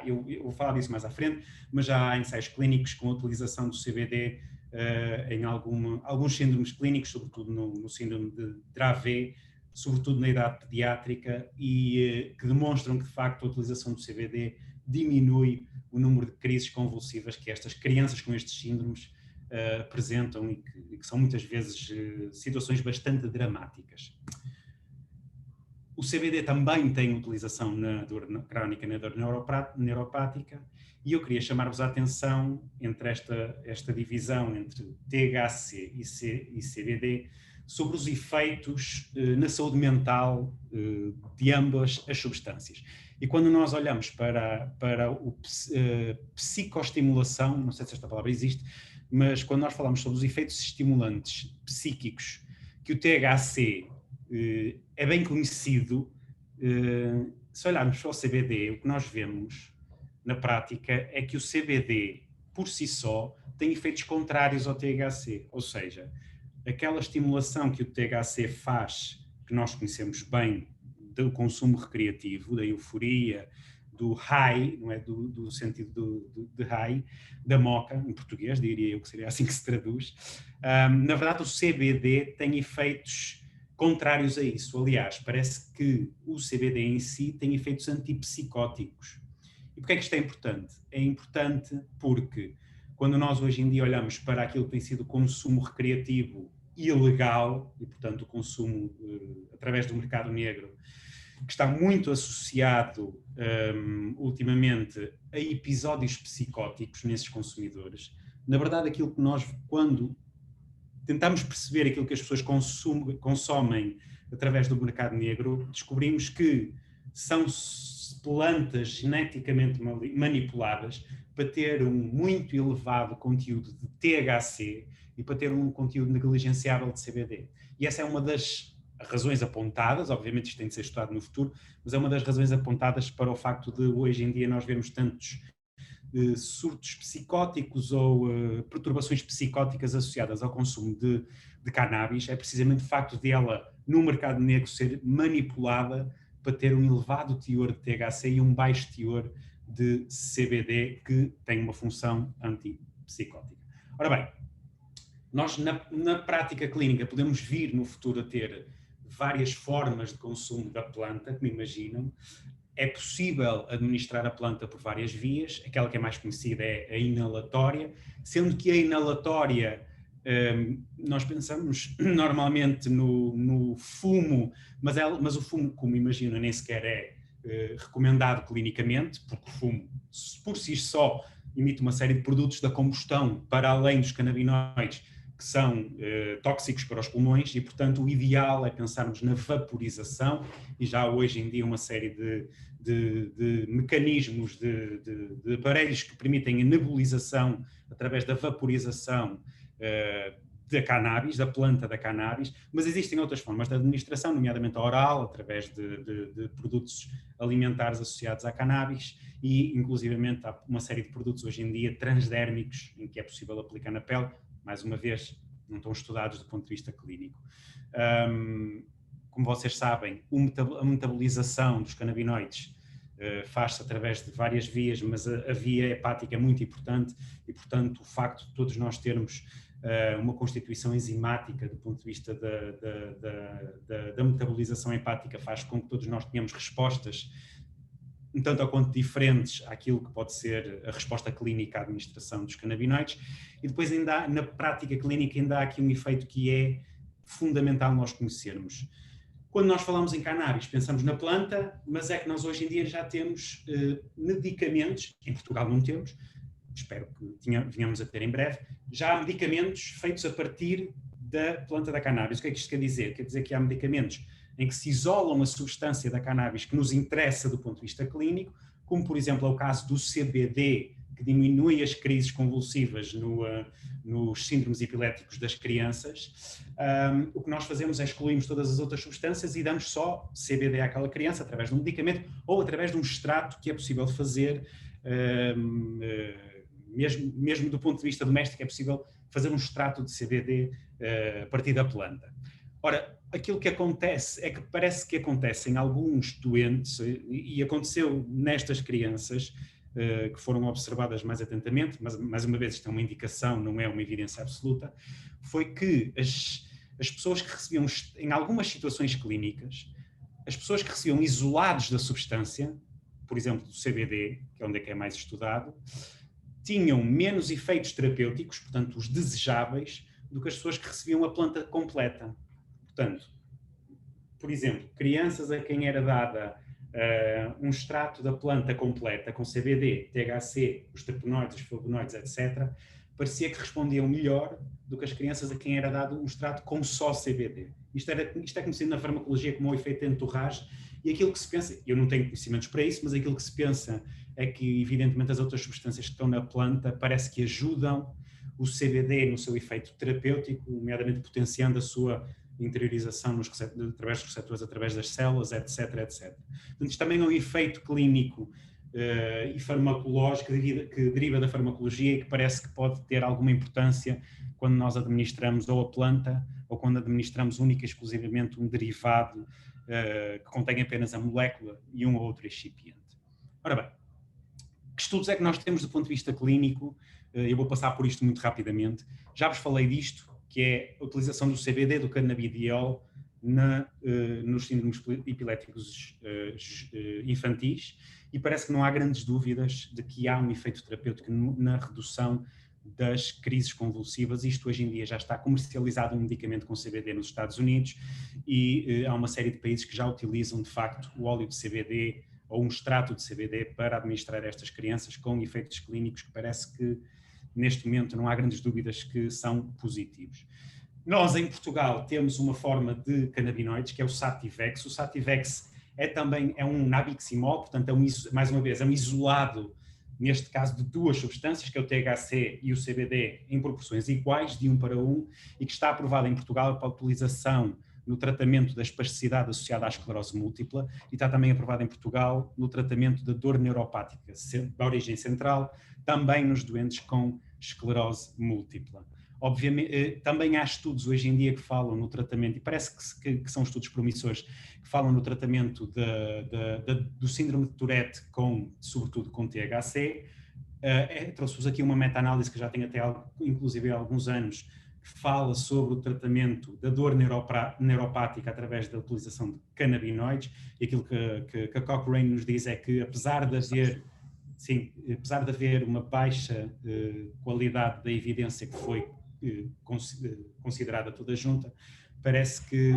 Eu vou falar disso mais à frente, mas já há ensaios clínicos com a utilização do CBD em alguns síndromes clínicos, sobretudo no síndrome de Dravet, sobretudo na idade pediátrica, e que demonstram que, de facto, a utilização do CBD diminui o número de crises convulsivas que estas crianças com estes síndromes apresentam e que são muitas vezes situações bastante dramáticas. O CBD também tem utilização na dor crónica e na dor neuropática, e eu queria chamar-vos a atenção entre esta divisão entre THC e CBD sobre os efeitos na saúde mental de ambas as substâncias. E quando nós olhamos para a psicoestimulação, não sei se esta palavra existe, mas quando nós falamos sobre os efeitos estimulantes psíquicos que o THC é bem conhecido, se olharmos para o CBD, o que nós vemos na prática é que o CBD, por si só, tem efeitos contrários ao THC, ou seja, aquela estimulação que o THC faz, que nós conhecemos bem do consumo recreativo, da euforia, do high, não é? do sentido de high, da moca, em português, diria eu que seria assim que se traduz. Na verdade, o CBD tem efeitos contrários a isso. Aliás, parece que o CBD em si tem efeitos antipsicóticos. E porquê é que isto é importante? É importante porque quando nós hoje em dia olhamos para aquilo que tem sido o consumo recreativo ilegal, e portanto o consumo através do mercado negro, que está muito associado ultimamente a episódios psicóticos nesses consumidores, na verdade aquilo que nós, quando tentamos perceber aquilo que as pessoas consomem através do mercado negro, descobrimos que são plantas geneticamente manipuladas para ter um muito elevado conteúdo de THC e para ter um conteúdo negligenciável de CBD. E essa é uma das razões apontadas, obviamente isto tem de ser estudado no futuro, mas é uma das razões apontadas para o facto de hoje em dia nós vermos tantos surtos psicóticos ou perturbações psicóticas associadas ao consumo de cannabis. É precisamente o facto de ela, no mercado negro, ser manipulada para ter um elevado teor de THC e um baixo teor de CBD, que tem uma função antipsicótica. Ora bem, nós na prática clínica podemos vir no futuro a ter várias formas de consumo da planta, como imaginam. É possível administrar a planta por várias vias, aquela que é mais conhecida é a inalatória, sendo que a inalatória, nós pensamos normalmente no fumo, mas o fumo, como imaginam, nem sequer é recomendado clinicamente, porque o fumo, por si só, emite uma série de produtos da combustão, para além dos canabinoides, que são tóxicos para os pulmões, e, portanto, o ideal é pensarmos na vaporização, e já hoje em dia uma série de mecanismos, de aparelhos que permitem a nebulização através da vaporização da cannabis, da planta da cannabis, mas existem outras formas de administração, nomeadamente a oral, através de produtos alimentares associados à cannabis, e inclusivamente há uma série de produtos hoje em dia transdérmicos, em que é possível aplicar na pele. Mais uma vez, não estão estudados do ponto de vista clínico. Como vocês sabem, a metabolização dos canabinoides faz-se através de várias vias, mas a via hepática é muito importante e, portanto, o facto de todos nós termos uma constituição enzimática do ponto de vista da metabolização hepática faz com que todos nós tenhamos respostas um tanto ou quanto diferentes àquilo que pode ser a resposta clínica à administração dos canabinoides. E depois ainda na prática clínica ainda há aqui um efeito que é fundamental nós conhecermos. Quando nós falamos em cannabis, pensamos na planta, mas é que nós hoje em dia já temos medicamentos, em Portugal não temos, espero que venhamos a ter em breve, já há medicamentos feitos a partir da planta da cannabis. O que é que isto quer dizer? Quer dizer que há medicamentos em que se isolam a substância da cannabis que nos interessa do ponto de vista clínico, como por exemplo é o caso do CBD, que diminui as crises convulsivas nos síndromes epiléticos das crianças. O que nós fazemos é excluirmos todas as outras substâncias e damos só CBD àquela criança através de um medicamento ou através de um extrato que é possível fazer, mesmo do ponto de vista doméstico, é possível fazer um extrato de CBD a partir da planta. Ora, aquilo que acontece é que parece que acontece em alguns doentes, e aconteceu nestas crianças, que foram observadas mais atentamente, mas mais uma vez isto é uma indicação, não é uma evidência absoluta, foi que as pessoas que recebiam, em algumas situações clínicas, as pessoas que recebiam isolados da substância, por exemplo do CBD, que é onde é mais estudado, tinham menos efeitos terapêuticos, portanto os desejáveis, do que as pessoas que recebiam a planta completa. Portanto, por exemplo, crianças a quem era dada um extrato da planta completa com CBD, THC, os terpenoides, os flavonoides, etc., parecia que respondiam melhor do que as crianças a quem era dado um extrato com só CBD. Isto é conhecido na farmacologia como o efeito entourage, e aquilo que se pensa, eu não tenho conhecimentos para isso, mas aquilo que se pensa é que, evidentemente, as outras substâncias que estão na planta parece que ajudam o CBD no seu efeito terapêutico, nomeadamente potenciando a sua interiorização através dos receptores, através das células, etc, etc. Portanto, isto também é um efeito clínico e farmacológico que deriva da farmacologia e que parece que pode ter alguma importância quando nós administramos ou a planta ou quando administramos única e exclusivamente um derivado que contém apenas a molécula e um ou outro excipiente. Ora bem, que estudos é que nós temos do ponto de vista clínico? Eu vou passar por isto muito rapidamente. Já vos falei disto, que é a utilização do CBD, do canabidiol, nos síndromes epiléticos infantis, e parece que não há grandes dúvidas de que há um efeito terapêutico na redução das crises convulsivas. Isto hoje em dia já está comercializado um medicamento com CBD nos Estados Unidos e há uma série de países que já utilizam de facto o óleo de CBD ou um extrato de CBD para administrar a estas crianças com efeitos clínicos que parece que neste momento não há grandes dúvidas que são positivos. Nós em Portugal temos uma forma de canabinoides que é o Sativex. O Sativex é um nabiximol, portanto, mais uma vez, é um isolado, neste caso, de duas substâncias, que é o THC e o CBD, em proporções iguais, de 1 para 1, e que está aprovado em Portugal para utilização no tratamento da espasticidade associada à esclerose múltipla, e está também aprovado em Portugal no tratamento da dor neuropática, da origem central, também nos doentes com esclerose múltipla. Obviamente, também há estudos hoje em dia que falam no tratamento, e parece que são estudos promissores, que falam no tratamento do síndrome de Tourette, sobretudo com THC. Trouxe-vos aqui uma meta-análise que já tem até, inclusive, há alguns anos, que fala sobre o tratamento da dor neuropática através da utilização de canabinoides, e aquilo que a Cochrane nos diz é que, apesar de haver uma baixa qualidade da evidência que foi considerada toda junta, parece que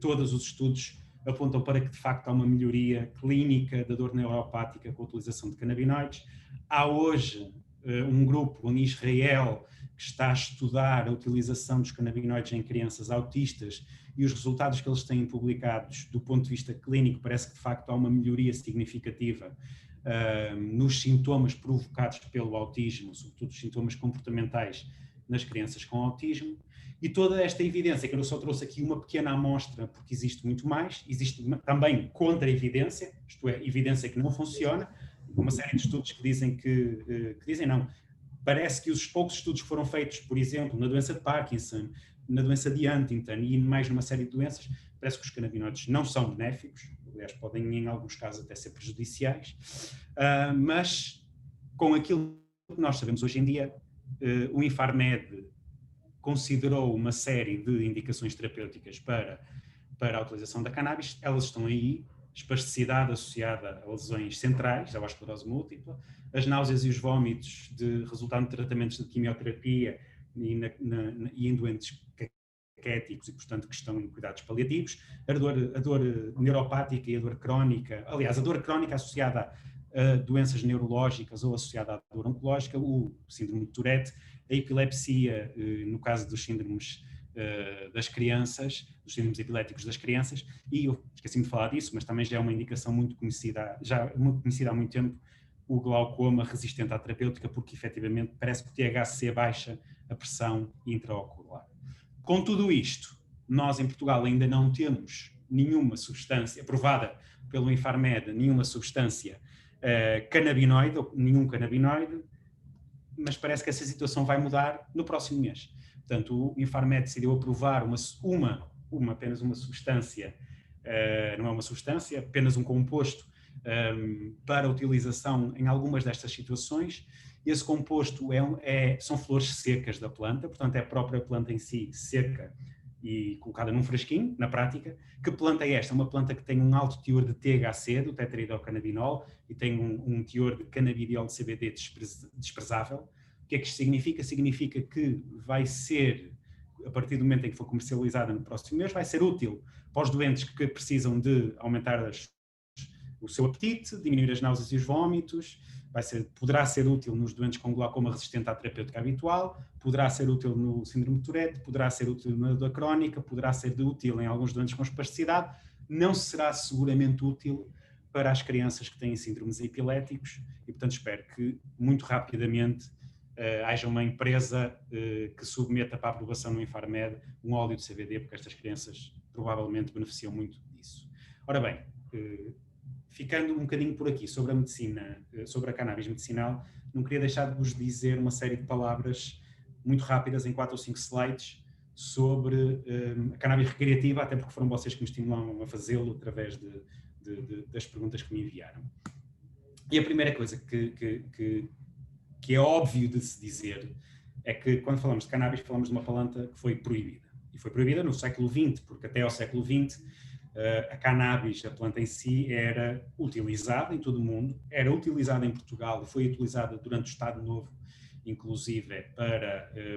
todos os estudos apontam para que de facto há uma melhoria clínica da dor neuropática com a utilização de canabinoides. Há hoje um grupo em Israel que está a estudar a utilização dos canabinoides em crianças autistas, e os resultados que eles têm publicados do ponto de vista clínico parece que de facto há uma melhoria significativa nos sintomas provocados pelo autismo, sobretudo os sintomas comportamentais nas crianças com autismo. E toda esta evidência, que eu só trouxe aqui uma pequena amostra, porque existe muito mais, existe também contra-evidência, isto é, evidência que não funciona, uma série de estudos que dizem parece que os poucos estudos que foram feitos, por exemplo, na doença de Parkinson, na doença de Huntington e mais numa série de doenças, parece que os canabinoides não são benéficos, aliás, podem em alguns casos até ser prejudiciais, mas com aquilo que nós sabemos hoje em dia, o Infarmed considerou uma série de indicações terapêuticas para a utilização da cannabis. Elas estão aí: espasticidade associada a lesões centrais, à esclerose múltipla, as náuseas e os vômitos resultado de tratamentos de quimioterapia e em doentes caquéticos e, portanto, que estão em cuidados paliativos, a dor neuropática e a dor crónica, aliás, a dor crónica associada a doenças neurológicas ou associada à dor oncológica, o síndrome de Tourette, a epilepsia, no caso dos síndromes das crianças, dos síndromes epiléticos das crianças, e eu esqueci-me de falar disso, mas também já é uma indicação muito conhecida há muito tempo, o glaucoma resistente à terapêutica, porque efetivamente parece que o THC baixa a pressão intraocular. Com tudo isto, nós em Portugal ainda não temos nenhuma substância aprovada pelo Infarmed, nenhuma substância canabinoide, ou nenhum canabinoide, mas parece que essa situação vai mudar no próximo mês. Portanto, o Infarmed decidiu aprovar apenas uma substância, não é uma substância, apenas um composto para utilização em algumas destas situações. Esse composto são flores secas da planta, portanto é a própria planta em si seca e colocada num frasquinho, na prática. Que planta é esta? Uma planta que tem um alto teor de THC, do tetrahidrocannabinol, e tem um teor de canabidiol de CBD desprezável. O que é que isto significa? Significa que vai ser, a partir do momento em que for comercializada no próximo mês, vai ser útil para os doentes que precisam de aumentar o seu apetite, diminuir as náuseas e os vômitos, poderá ser útil nos doentes com glaucoma resistente à terapêutica habitual, poderá ser útil no síndrome de Tourette, poderá ser útil na dor crónica, poderá ser útil em alguns doentes com espasticidade, não será seguramente útil para as crianças que têm síndromes epiléticos, e portanto espero que muito rapidamente haja uma empresa que submeta para a aprovação no Infarmed um óleo de CBD, porque estas crianças provavelmente beneficiam muito disso. Ora bem, ficando um bocadinho por aqui sobre a medicina, sobre a cannabis medicinal, não queria deixar de vos dizer uma série de palavras muito rápidas, em 4 ou 5 slides, sobre a cannabis recreativa, até porque foram vocês que me estimulam a fazê-lo através das perguntas que me enviaram. E a primeira coisa que é óbvio de se dizer é que quando falamos de cannabis falamos de uma planta que foi proibida. E foi proibida no século XX, porque até ao século XX a cannabis, a planta em si, era utilizada em todo o mundo, era utilizada em Portugal e foi utilizada durante o Estado Novo, inclusive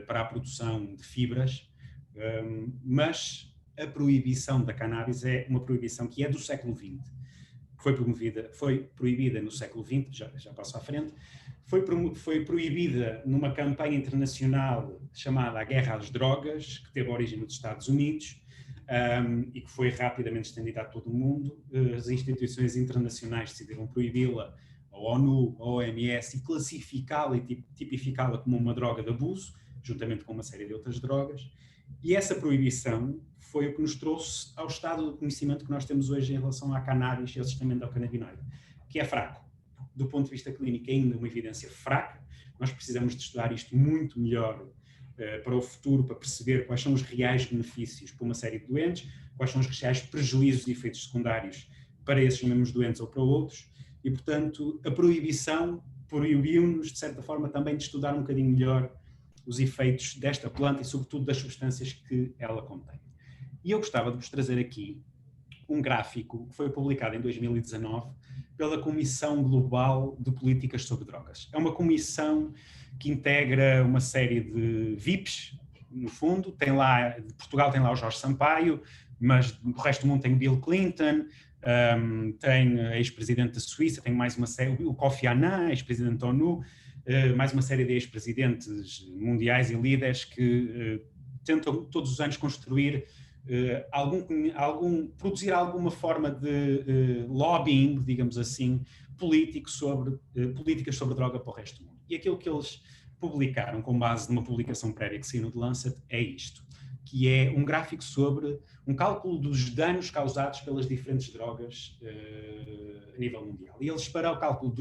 para a produção de fibras, mas a proibição da cannabis é uma proibição que é do século XX. Foi proibida no século XX, já passo à frente, foi proibida numa campanha internacional chamada a Guerra às Drogas, que teve origem nos Estados Unidos, e que foi rapidamente estendida a todo o mundo. As instituições internacionais decidiram proibi-la, a ONU, a OMS, e classificá-la e tipificá-la como uma droga de abuso, juntamente com uma série de outras drogas. E essa proibição foi o que nos trouxe ao estado de conhecimento que nós temos hoje em relação à cannabis e ao sistema endocannabinoide, que é fraco. Do ponto de vista clínico, é ainda uma evidência fraca. Nós precisamos de estudar isto muito melhor para o futuro, para perceber quais são os reais benefícios para uma série de doentes, quais são os reais prejuízos e efeitos secundários para esses mesmos doentes ou para outros. E, portanto, a proibição proibiu-nos, de certa forma, também de estudar um bocadinho melhor os efeitos desta planta e, sobretudo, das substâncias que ela contém. E eu gostava de vos trazer aqui um gráfico que foi publicado em 2019 pela Comissão Global de Políticas sobre Drogas. É uma comissão que integra uma série de VIPs, no fundo. Portugal tem lá o Jorge Sampaio, mas o resto do mundo tem Bill Clinton, tem a ex-presidente da Suíça, tem mais uma série, o Kofi Annan, ex-presidente da ONU, mais uma série de ex-presidentes mundiais e líderes que tentam todos os anos construir produzir alguma forma de lobbying, digamos assim, político sobre políticas sobre droga para o resto do mundo. E aquilo que eles publicaram com base numa publicação prévia que saiu no The Lancet é isto, que é um gráfico sobre um cálculo dos danos causados pelas diferentes drogas a nível mundial. E eles, para o cálculo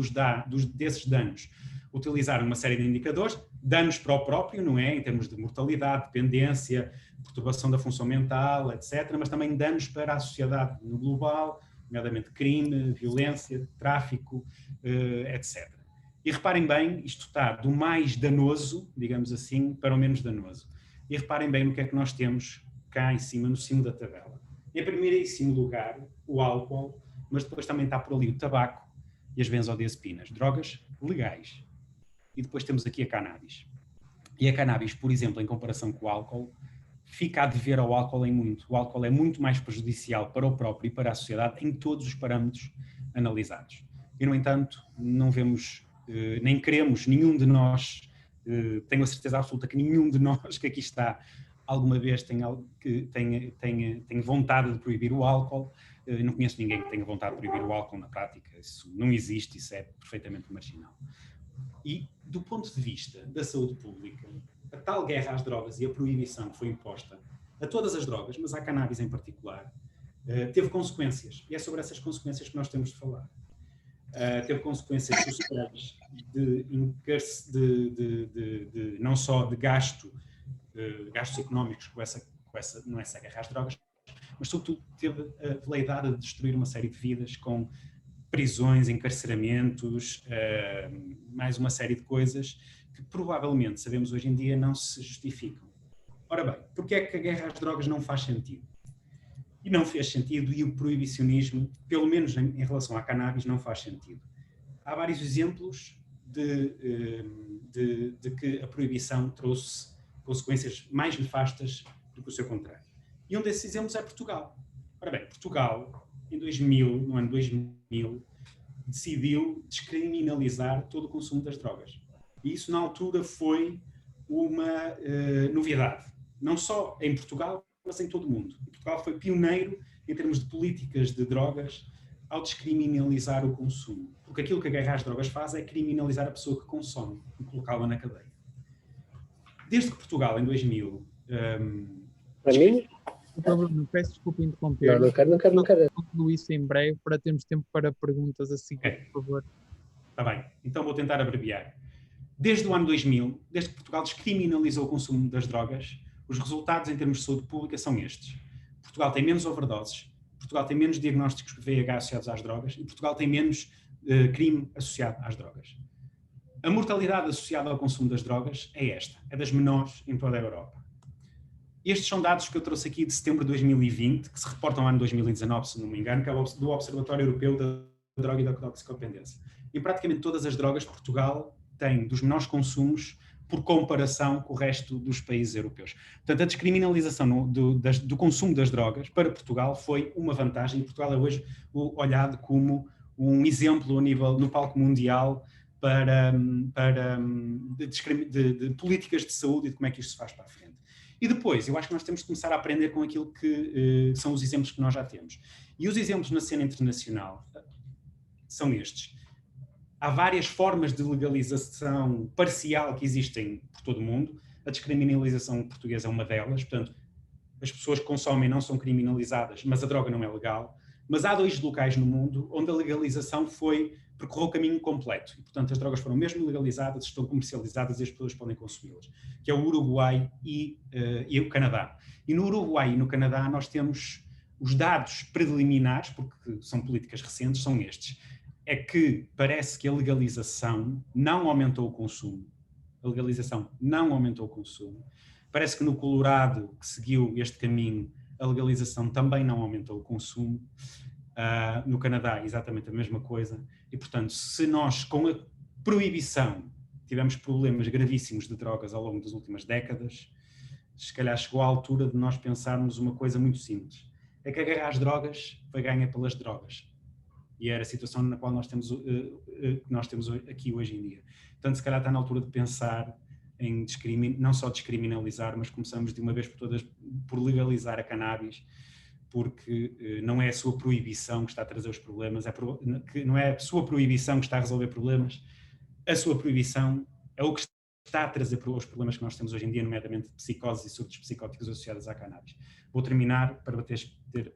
desses danos, utilizaram uma série de indicadores, danos para o próprio, não é? Em termos de mortalidade, dependência, perturbação da função mental, etc., mas também danos para a sociedade no global, nomeadamente crime, violência, tráfico, etc. E reparem bem, isto está do mais danoso, digamos assim, para o menos danoso. E reparem bem no que é que nós temos cá em cima, no cimo da tabela. Em primeiríssimo lugar, o álcool, mas depois também está por ali o tabaco e as benzodiazepinas, drogas legais. E depois temos aqui a cannabis. E a cannabis, por exemplo, em comparação com o álcool, fica a dever ao álcool em muito. O álcool é muito mais prejudicial para o próprio e para a sociedade em todos os parâmetros analisados. E, no entanto, não vemos, nem queremos, nenhum de nós, tenho a certeza absoluta que nenhum de nós que aqui está, alguma vez tem vontade de proibir o álcool. Não conheço ninguém que tenha vontade de proibir o álcool na prática. Isso não existe, isso é perfeitamente marginal. E, do ponto de vista da saúde pública, a tal guerra às drogas e a proibição que foi imposta a todas as drogas, mas à cannabis em particular, teve consequências. E é sobre essas consequências que nós temos de falar. Teve consequências sociais não só de gastos económicos com essa guerra às drogas, mas sobretudo teve a veleidade de destruir uma série de vidas com prisões, encarceramentos, mais uma série de coisas que provavelmente, sabemos hoje em dia, não se justificam. Ora bem, porque é que a guerra às drogas não faz sentido? E não fez sentido, e o proibicionismo, pelo menos em relação à cannabis, não faz sentido. Há vários exemplos de que a proibição trouxe consequências mais nefastas do que o seu contrário. E um desses exemplos é Portugal. Ora bem, Portugal, no ano 2000, decidiu descriminalizar todo o consumo das drogas. E isso, na altura, foi uma novidade. Não só em Portugal, mas em todo o mundo. E Portugal foi pioneiro em termos de políticas de drogas ao descriminalizar o consumo. Porque aquilo que a guerra às drogas faz é criminalizar a pessoa que consome e colocá-la na cadeia. Desde que Portugal, em 2000... Para mim? Bruno, peço desculpa interromper. Não quero. Concluo isso em breve para termos tempo para perguntas a seguir, por favor. Está bem, então vou tentar abreviar. Desde o ano 2000, desde que Portugal descriminalizou o consumo das drogas, os resultados em termos de saúde pública são estes. Portugal tem menos overdoses, Portugal tem menos diagnósticos de VIH associados às drogas e Portugal tem menos crime associado às drogas. A mortalidade associada ao consumo das drogas é esta, é das menores em toda a Europa. Estes são dados que eu trouxe aqui de setembro de 2020, que se reportam ao ano 2019, se não me engano, que é do Observatório Europeu da Droga e da Toxicodependência. Em praticamente todas as drogas, Portugal tem dos menores consumos por comparação com o resto dos países europeus. Portanto, a descriminalização do consumo das drogas para Portugal foi uma vantagem, e Portugal é hoje olhado como um exemplo no palco mundial de políticas de saúde e de como é que isto se faz para a frente. E depois, eu acho que nós temos de começar a aprender com aquilo que são os exemplos que nós já temos. E os exemplos na cena internacional são estes. Há várias formas de legalização parcial que existem por todo o mundo. A descriminalização portuguesa é uma delas. Portanto, as pessoas que consomem não são criminalizadas, mas a droga não é legal. Mas há 2 locais no mundo onde a legalização percorreu o caminho completo. E, portanto, as drogas foram mesmo legalizadas, estão comercializadas e as pessoas podem consumi-las. Que é o Uruguai e o Canadá. E no Uruguai e no Canadá nós temos os dados preliminares, porque são políticas recentes, são estes. É que parece que a legalização não aumentou o consumo. A legalização não aumentou o consumo. Parece que no Colorado, que seguiu este caminho, a legalização também não aumentou o consumo. No Canadá, exatamente a mesma coisa. E, portanto, se nós, com a proibição, tivemos problemas gravíssimos de drogas ao longo das últimas décadas, se calhar chegou à altura de nós pensarmos uma coisa muito simples. É que a guerra às drogas foi ganha pelas drogas. E era a situação na qual nós temos aqui hoje em dia. Portanto, se calhar está na altura de pensar em não só descriminalizar, mas começamos de uma vez por todas por legalizar a cannabis, porque não é a sua proibição que está a trazer os problemas, não é a sua proibição que está a resolver problemas, a sua proibição é o que está a trazer os problemas que nós temos hoje em dia, nomeadamente psicoses e surtos psicóticos associados à cannabis. Vou terminar para ter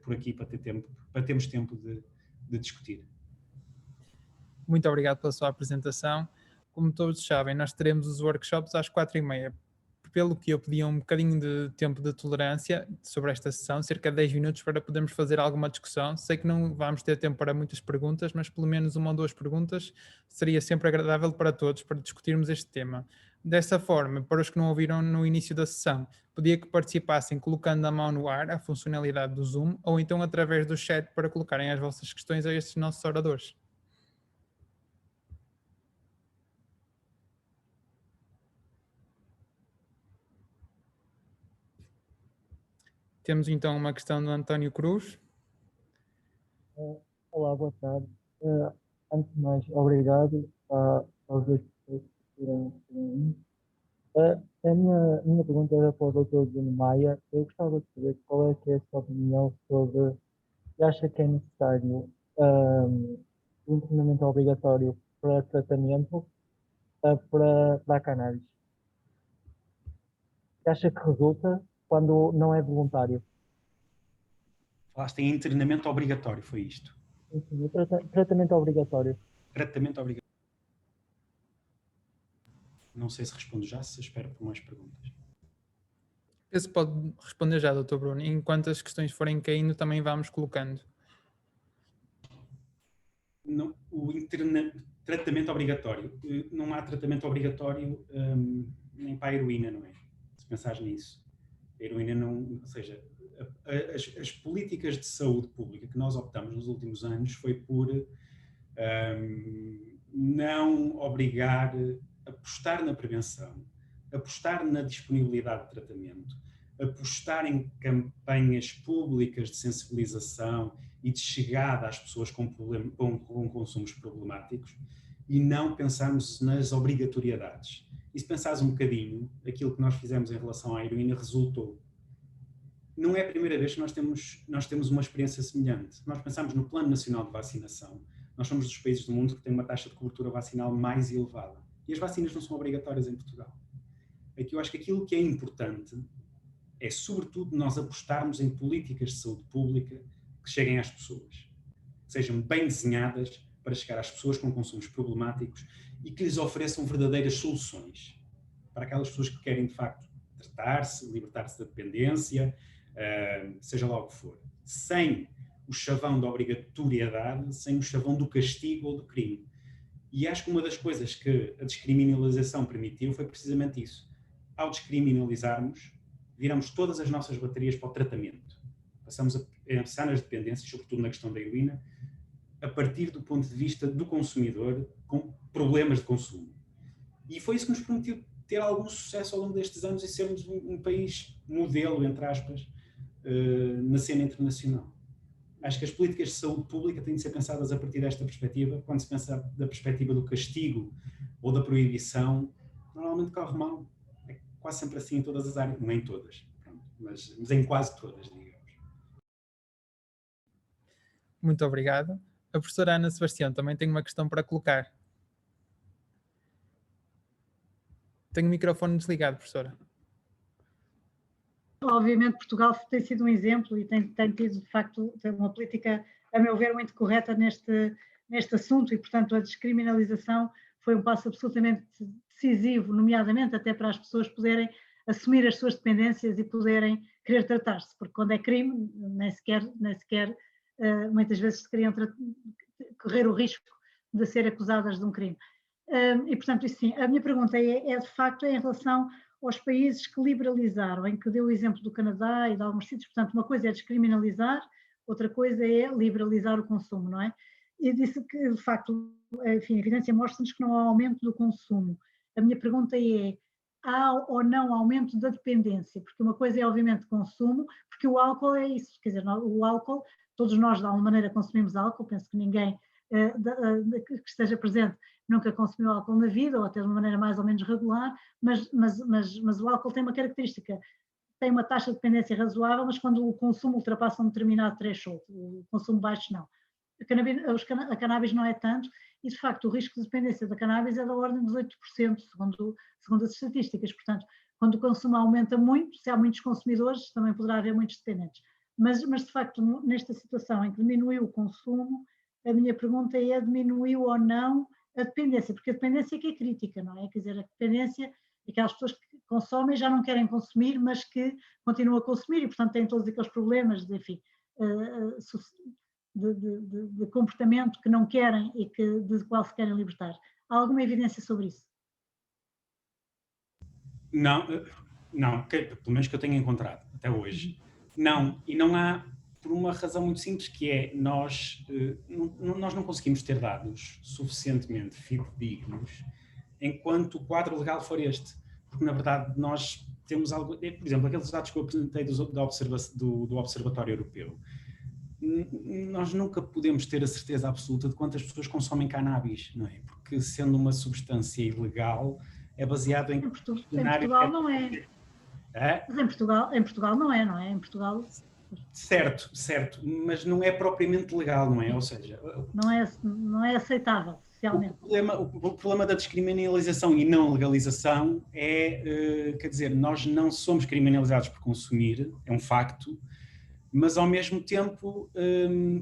por aqui, para termos tempo de discutir. Muito obrigado pela sua apresentação. Como todos sabem, nós teremos os workshops às 4h30. Pelo que eu pedi um bocadinho de tempo de tolerância sobre esta sessão, cerca de 10 minutos para podermos fazer alguma discussão. Sei que não vamos ter tempo para muitas perguntas, mas pelo menos 1 ou 2 perguntas seria sempre agradável para todos, para discutirmos este tema. Dessa forma, para os que não ouviram no início da sessão, podia que participassem colocando a mão no ar, a funcionalidade do Zoom, ou então através do chat para colocarem as vossas questões a estes nossos oradores. Temos então uma questão do António Cruz. Olá, boa tarde. Antes de mais, obrigado aos 2 pessoas que tiram. A minha pergunta era para o Dr. Bruno Maia. Eu gostava de saber qual é que é a sua opinião sobre se acha que é necessário um internamento obrigatório para tratamento para a cannabis. Se acha que resulta quando não é voluntário? Falaste em internamento obrigatório, foi isto? Sim, tratamento obrigatório. Tratamento obrigatório. Não sei se respondo já, se espero por mais perguntas. Esse pode responder já, Dr. Bruno. Enquanto as questões forem caindo, também vamos colocando. Não, tratamento obrigatório. Não há tratamento obrigatório nem para a heroína, não é? Se pensares nisso. A heroína não... Ou seja, as políticas de saúde pública que nós optamos nos últimos anos foi por não obrigar, apostar na prevenção, apostar na disponibilidade de tratamento, apostar em campanhas públicas de sensibilização e de chegada às pessoas com consumos problemáticos e não pensarmos nas obrigatoriedades. E se pensares um bocadinho, aquilo que nós fizemos em relação à heroína resultou. Não é a primeira vez que nós temos uma experiência semelhante. Nós pensamos no Plano Nacional de Vacinação. Nós somos dos países do mundo que tem uma taxa de cobertura vacinal mais elevada. E as vacinas não são obrigatórias em Portugal. Aqui eu acho que aquilo que é importante é, sobretudo, nós apostarmos em políticas de saúde pública que cheguem às pessoas. Que sejam bem desenhadas para chegar às pessoas com consumos problemáticos e que lhes ofereçam verdadeiras soluções. Para aquelas pessoas que querem, de facto, tratar-se, libertar-se da dependência, seja lá o que for. Sem o chavão da obrigatoriedade, sem o chavão do castigo ou do crime. E acho que uma das coisas que a descriminalização permitiu foi precisamente isso. Ao descriminalizarmos, viramos todas as nossas baterias para o tratamento. Passamos a pensar nas dependências, sobretudo na questão da heroína, a partir do ponto de vista do consumidor com problemas de consumo. E foi isso que nos permitiu ter algum sucesso ao longo destes anos e sermos um país modelo, entre aspas, na cena internacional. Acho que as políticas de saúde pública têm de ser pensadas a partir desta perspectiva. Quando se pensa da perspectiva do castigo ou da proibição, normalmente corre mal. É quase sempre assim em todas as áreas, não em todas. mas em quase todas, digamos. Muito obrigado. A professora Ana Sebastião também tem uma questão para colocar. Tenho o microfone desligado, professora. Obviamente Portugal tem sido um exemplo e tem tido, de facto, uma política, a meu ver, muito correta neste assunto e, portanto, a descriminalização foi um passo absolutamente decisivo, nomeadamente até para as pessoas poderem assumir as suas dependências e poderem querer tratar-se, porque quando é crime, nem sequer muitas vezes se queriam correr o risco de ser acusadas de um crime. E, portanto, isso sim, a minha pergunta é de facto em relação aos países que liberalizaram, em que deu o exemplo do Canadá e de alguns sítios, portanto, uma coisa é descriminalizar, outra coisa é liberalizar o consumo, não é? E disse que, de facto, enfim, a evidência mostra-nos que não há aumento do consumo. A minha pergunta é, há ou não aumento da dependência? Porque uma coisa é, obviamente, consumo, porque o álcool é isso, quer dizer, o álcool, todos nós, de alguma maneira, consumimos álcool, penso que ninguém que esteja presente nunca consumiu álcool na vida, ou até de uma maneira mais ou menos regular, mas o álcool tem uma característica, tem uma taxa de dependência razoável, mas quando o consumo ultrapassa um determinado threshold, o consumo baixo não. A cannabis não é tanto, e de facto o risco de dependência da cannabis é da ordem dos 8%, segundo as estatísticas. Portanto, quando o consumo aumenta muito, se há muitos consumidores, também poderá haver muitos dependentes. Mas de facto, nesta situação em que diminuiu o consumo, a minha pergunta é, diminuiu ou não a dependência? Porque a dependência é que é crítica, não é? Quer dizer, a dependência, aquelas pessoas que consomem já não querem consumir, mas que continuam a consumir e, portanto, têm todos aqueles problemas de, enfim, de comportamento que não querem e de qual se querem libertar. Há alguma evidência sobre isso? Não, pelo menos que eu tenha encontrado até hoje. Não, e não há, por uma razão muito simples, que é nós não conseguimos ter dados suficientemente fidedignos enquanto o quadro legal for este. Porque, na verdade, nós temos algo... Por exemplo, aqueles dados que eu apresentei do Observatório Europeu, nós nunca podemos ter a certeza absoluta de quantas pessoas consomem cannabis, não é? Porque, sendo uma substância ilegal, é baseado em... Em Portugal não é. Mas em Portugal não é, não é? Em Portugal... Certo, mas não é propriamente legal, não é? Ou seja... Não é aceitável, socialmente. O problema da descriminalização e não legalização é, quer dizer, nós não somos criminalizados por consumir, é um facto, mas ao mesmo tempo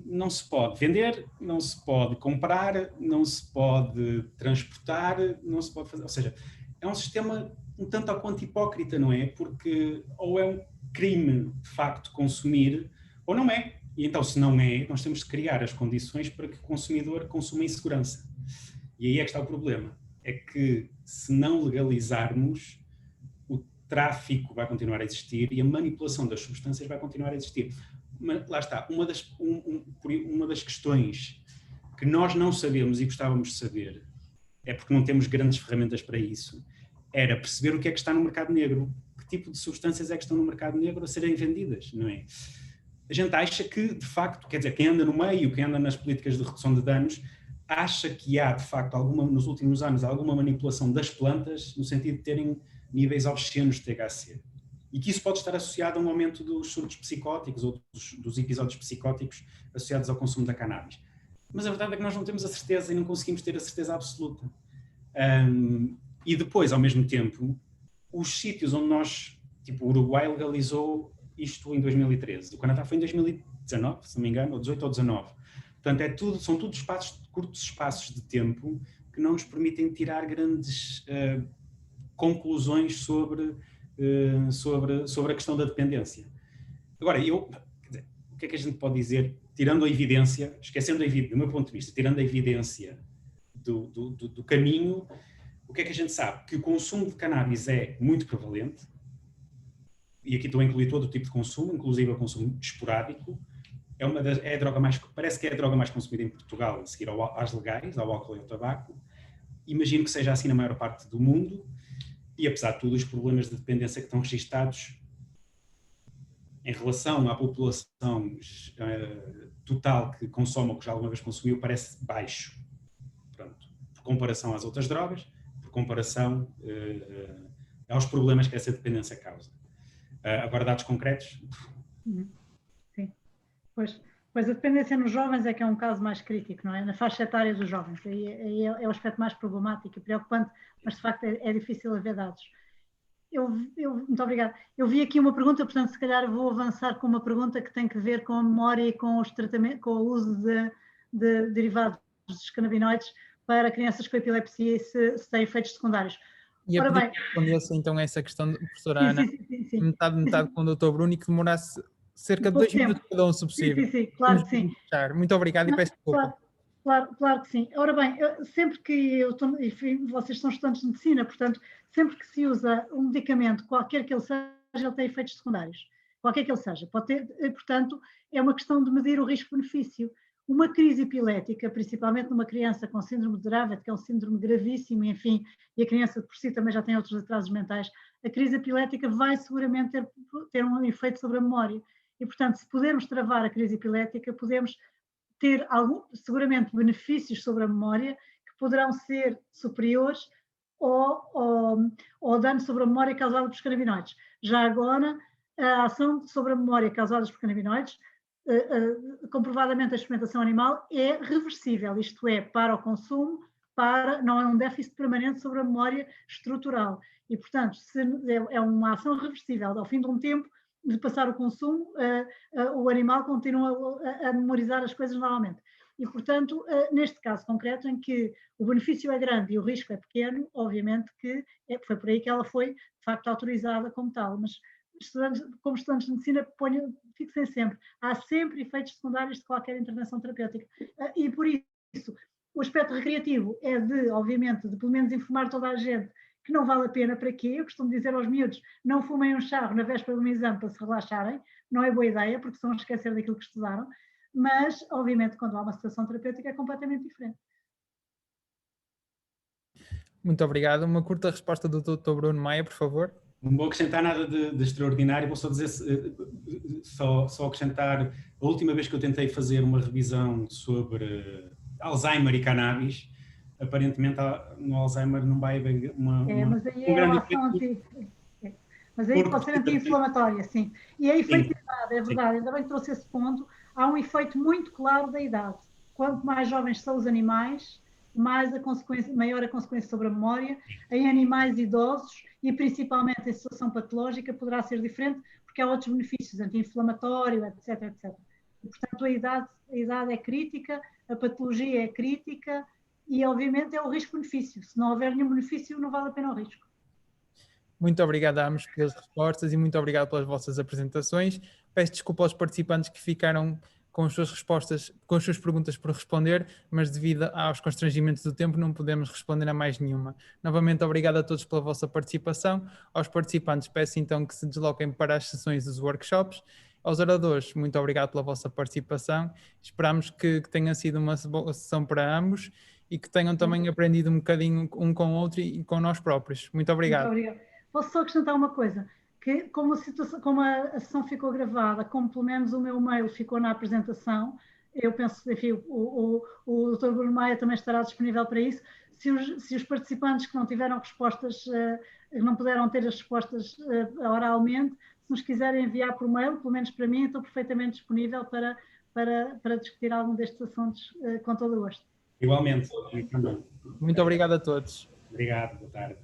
não se pode vender, não se pode comprar, não se pode transportar, não se pode fazer... Ou seja, é um sistema um tanto ou quanto hipócrita, não é? Porque ou é um crime, de facto, consumir, ou não é. E então, se não é, nós temos de criar as condições para que o consumidor consuma em segurança. E aí é que está o problema. É que, se não legalizarmos, o tráfico vai continuar a existir e a manipulação das substâncias vai continuar a existir. Mas, lá está, uma das questões que nós não sabemos e gostávamos de saber, é porque não temos grandes ferramentas para isso, era perceber o que é que está no mercado negro. Que tipo de substâncias é que estão no mercado negro a serem vendidas, não é? A gente acha que, de facto, quer dizer, quem anda no meio, quem anda nas políticas de redução de danos, acha que há, de facto, nos últimos anos, alguma manipulação das plantas no sentido de terem níveis obscenos de THC. E que isso pode estar associado a um aumento dos surtos psicóticos ou dos episódios psicóticos associados ao consumo da cannabis. Mas a verdade é que nós não temos a certeza e não conseguimos ter a certeza absoluta. E depois, ao mesmo tempo, os sítios onde nós, tipo, o Uruguai legalizou isto em 2013, o Canadá foi em 2019, se não me engano, ou 18 ou 19. Portanto, são tudo curtos espaços de tempo que não nos permitem tirar grandes conclusões sobre a questão da dependência. Agora, quer dizer, o que é que a gente pode dizer, tirando a evidência, esquecendo a evidência, do meu ponto de vista, tirando a evidência do caminho, o que é que a gente sabe? Que o consumo de cannabis é muito prevalente, e aqui estou a incluir todo o tipo de consumo, inclusive o consumo esporádico. Parece que é a droga mais consumida em Portugal, a seguir às legais, ao álcool e ao tabaco. Imagino que seja assim na maior parte do mundo, e apesar de tudo, os problemas de dependência que estão registados em relação à população total que consome ou que já alguma vez consumiu parece baixo. Pronto. Por comparação às outras drogas, por comparação aos problemas que essa dependência causa. Agora, dados concretos? Sim, pois a dependência nos jovens é que é um caso mais crítico, não é? Na faixa etária dos jovens, aí é o aspecto mais problemático e preocupante, mas de facto é difícil haver dados. Muito obrigada. Eu vi aqui uma pergunta, portanto, se calhar vou avançar com uma pergunta que tem que ver com a memória e com os tratamentos, com o uso de derivados dos canabinoides para crianças com epilepsia e se têm efeitos secundários. E a pedir que respondesse então a essa questão, professora Ana, sim. metade com o Dr. Bruno, e que demorasse cerca de 2 minutos cada um, se possível. Sim, claro que sim. Muito obrigado e peço desculpa. Claro que sim. Ora bem, sempre que enfim, vocês são estudantes de medicina, portanto, sempre que se usa um medicamento, qualquer que ele seja, ele tem efeitos secundários. Qualquer que ele seja. Pode ter, portanto, é uma questão de medir o risco-benefício. Uma crise epilética, principalmente numa criança com síndrome de Dravet, que é um síndrome gravíssimo, enfim, e a criança por si também já tem outros atrasos mentais, a crise epilética vai seguramente ter um efeito sobre a memória. E, portanto, se pudermos travar a crise epilética, podemos ter seguramente benefícios sobre a memória que poderão ser superiores ao dano sobre a memória causado pelos canabinoides. Já agora, a ação sobre a memória causada por canabinoides, comprovadamente a experimentação animal, é reversível, isto é, para o consumo, não é um déficit permanente sobre a memória estrutural. E, portanto, é uma ação reversível. Ao fim de um tempo de passar o consumo, o animal continua a memorizar as coisas normalmente. E, portanto, neste caso concreto, em que o benefício é grande e o risco é pequeno, obviamente que foi por aí que ela foi, de facto, autorizada como tal. Mas, como estudantes de medicina, fixem sempre, há sempre efeitos secundários de qualquer intervenção terapêutica. E, por isso, o aspecto recreativo é obviamente, de pelo menos informar toda a gente que não vale a pena. Para quê? Eu costumo dizer aos miúdos, não fumem um charro na véspera de um exame para se relaxarem, não é boa ideia, porque se vão esquecer daquilo que estudaram, mas, obviamente, quando há uma situação terapêutica é completamente diferente. Muito obrigado. Uma curta resposta do Dr. Bruno Maia, por favor. Não vou acrescentar nada de extraordinário, vou só dizer, só acrescentar, a última vez que eu tentei fazer uma revisão sobre Alzheimer e cannabis, aparentemente no Alzheimer não vai haver mas aí é uma ação mas aí pode ser anti-inflamatória, sim. E a efetividade, é verdade, ainda bem que trouxe esse ponto, há um efeito muito claro da idade. Quanto mais jovens são os animais, maior a consequência sobre a memória. Em animais idosos e principalmente em situação patológica poderá ser diferente, porque há outros benefícios, anti-inflamatório, etc. E, portanto, a idade é crítica, a patologia é crítica e, obviamente, é o risco-benefício. Se não houver nenhum benefício, não vale a pena o risco. Muito obrigado a ambos pelas respostas e muito obrigado pelas vossas apresentações. Peço desculpa aos participantes que ficaram com as suas respostas, com as suas perguntas por responder, mas devido aos constrangimentos do tempo não podemos responder a mais nenhuma. Novamente, obrigado a todos pela vossa participação. Aos participantes, peço então que se desloquem para as sessões dos workshops. Aos oradores, muito obrigado pela vossa participação. Esperamos que tenha sido uma boa sessão para ambos e que tenham também aprendido um bocadinho um com o outro e com nós próprios. Muito obrigado. Muito obrigado. Posso só acrescentar uma coisa, que como a sessão ficou gravada, como pelo menos o meu e-mail ficou na apresentação, eu penso que, enfim, o Dr. Bruno Maia também estará disponível para isso. Se os participantes que não tiveram respostas, não puderam ter as respostas oralmente, se nos quiserem enviar por mail, pelo menos para mim, estou perfeitamente disponível para discutir algum destes assuntos com todo o gosto. Igualmente. Muito obrigado a todos. Obrigado, boa tarde.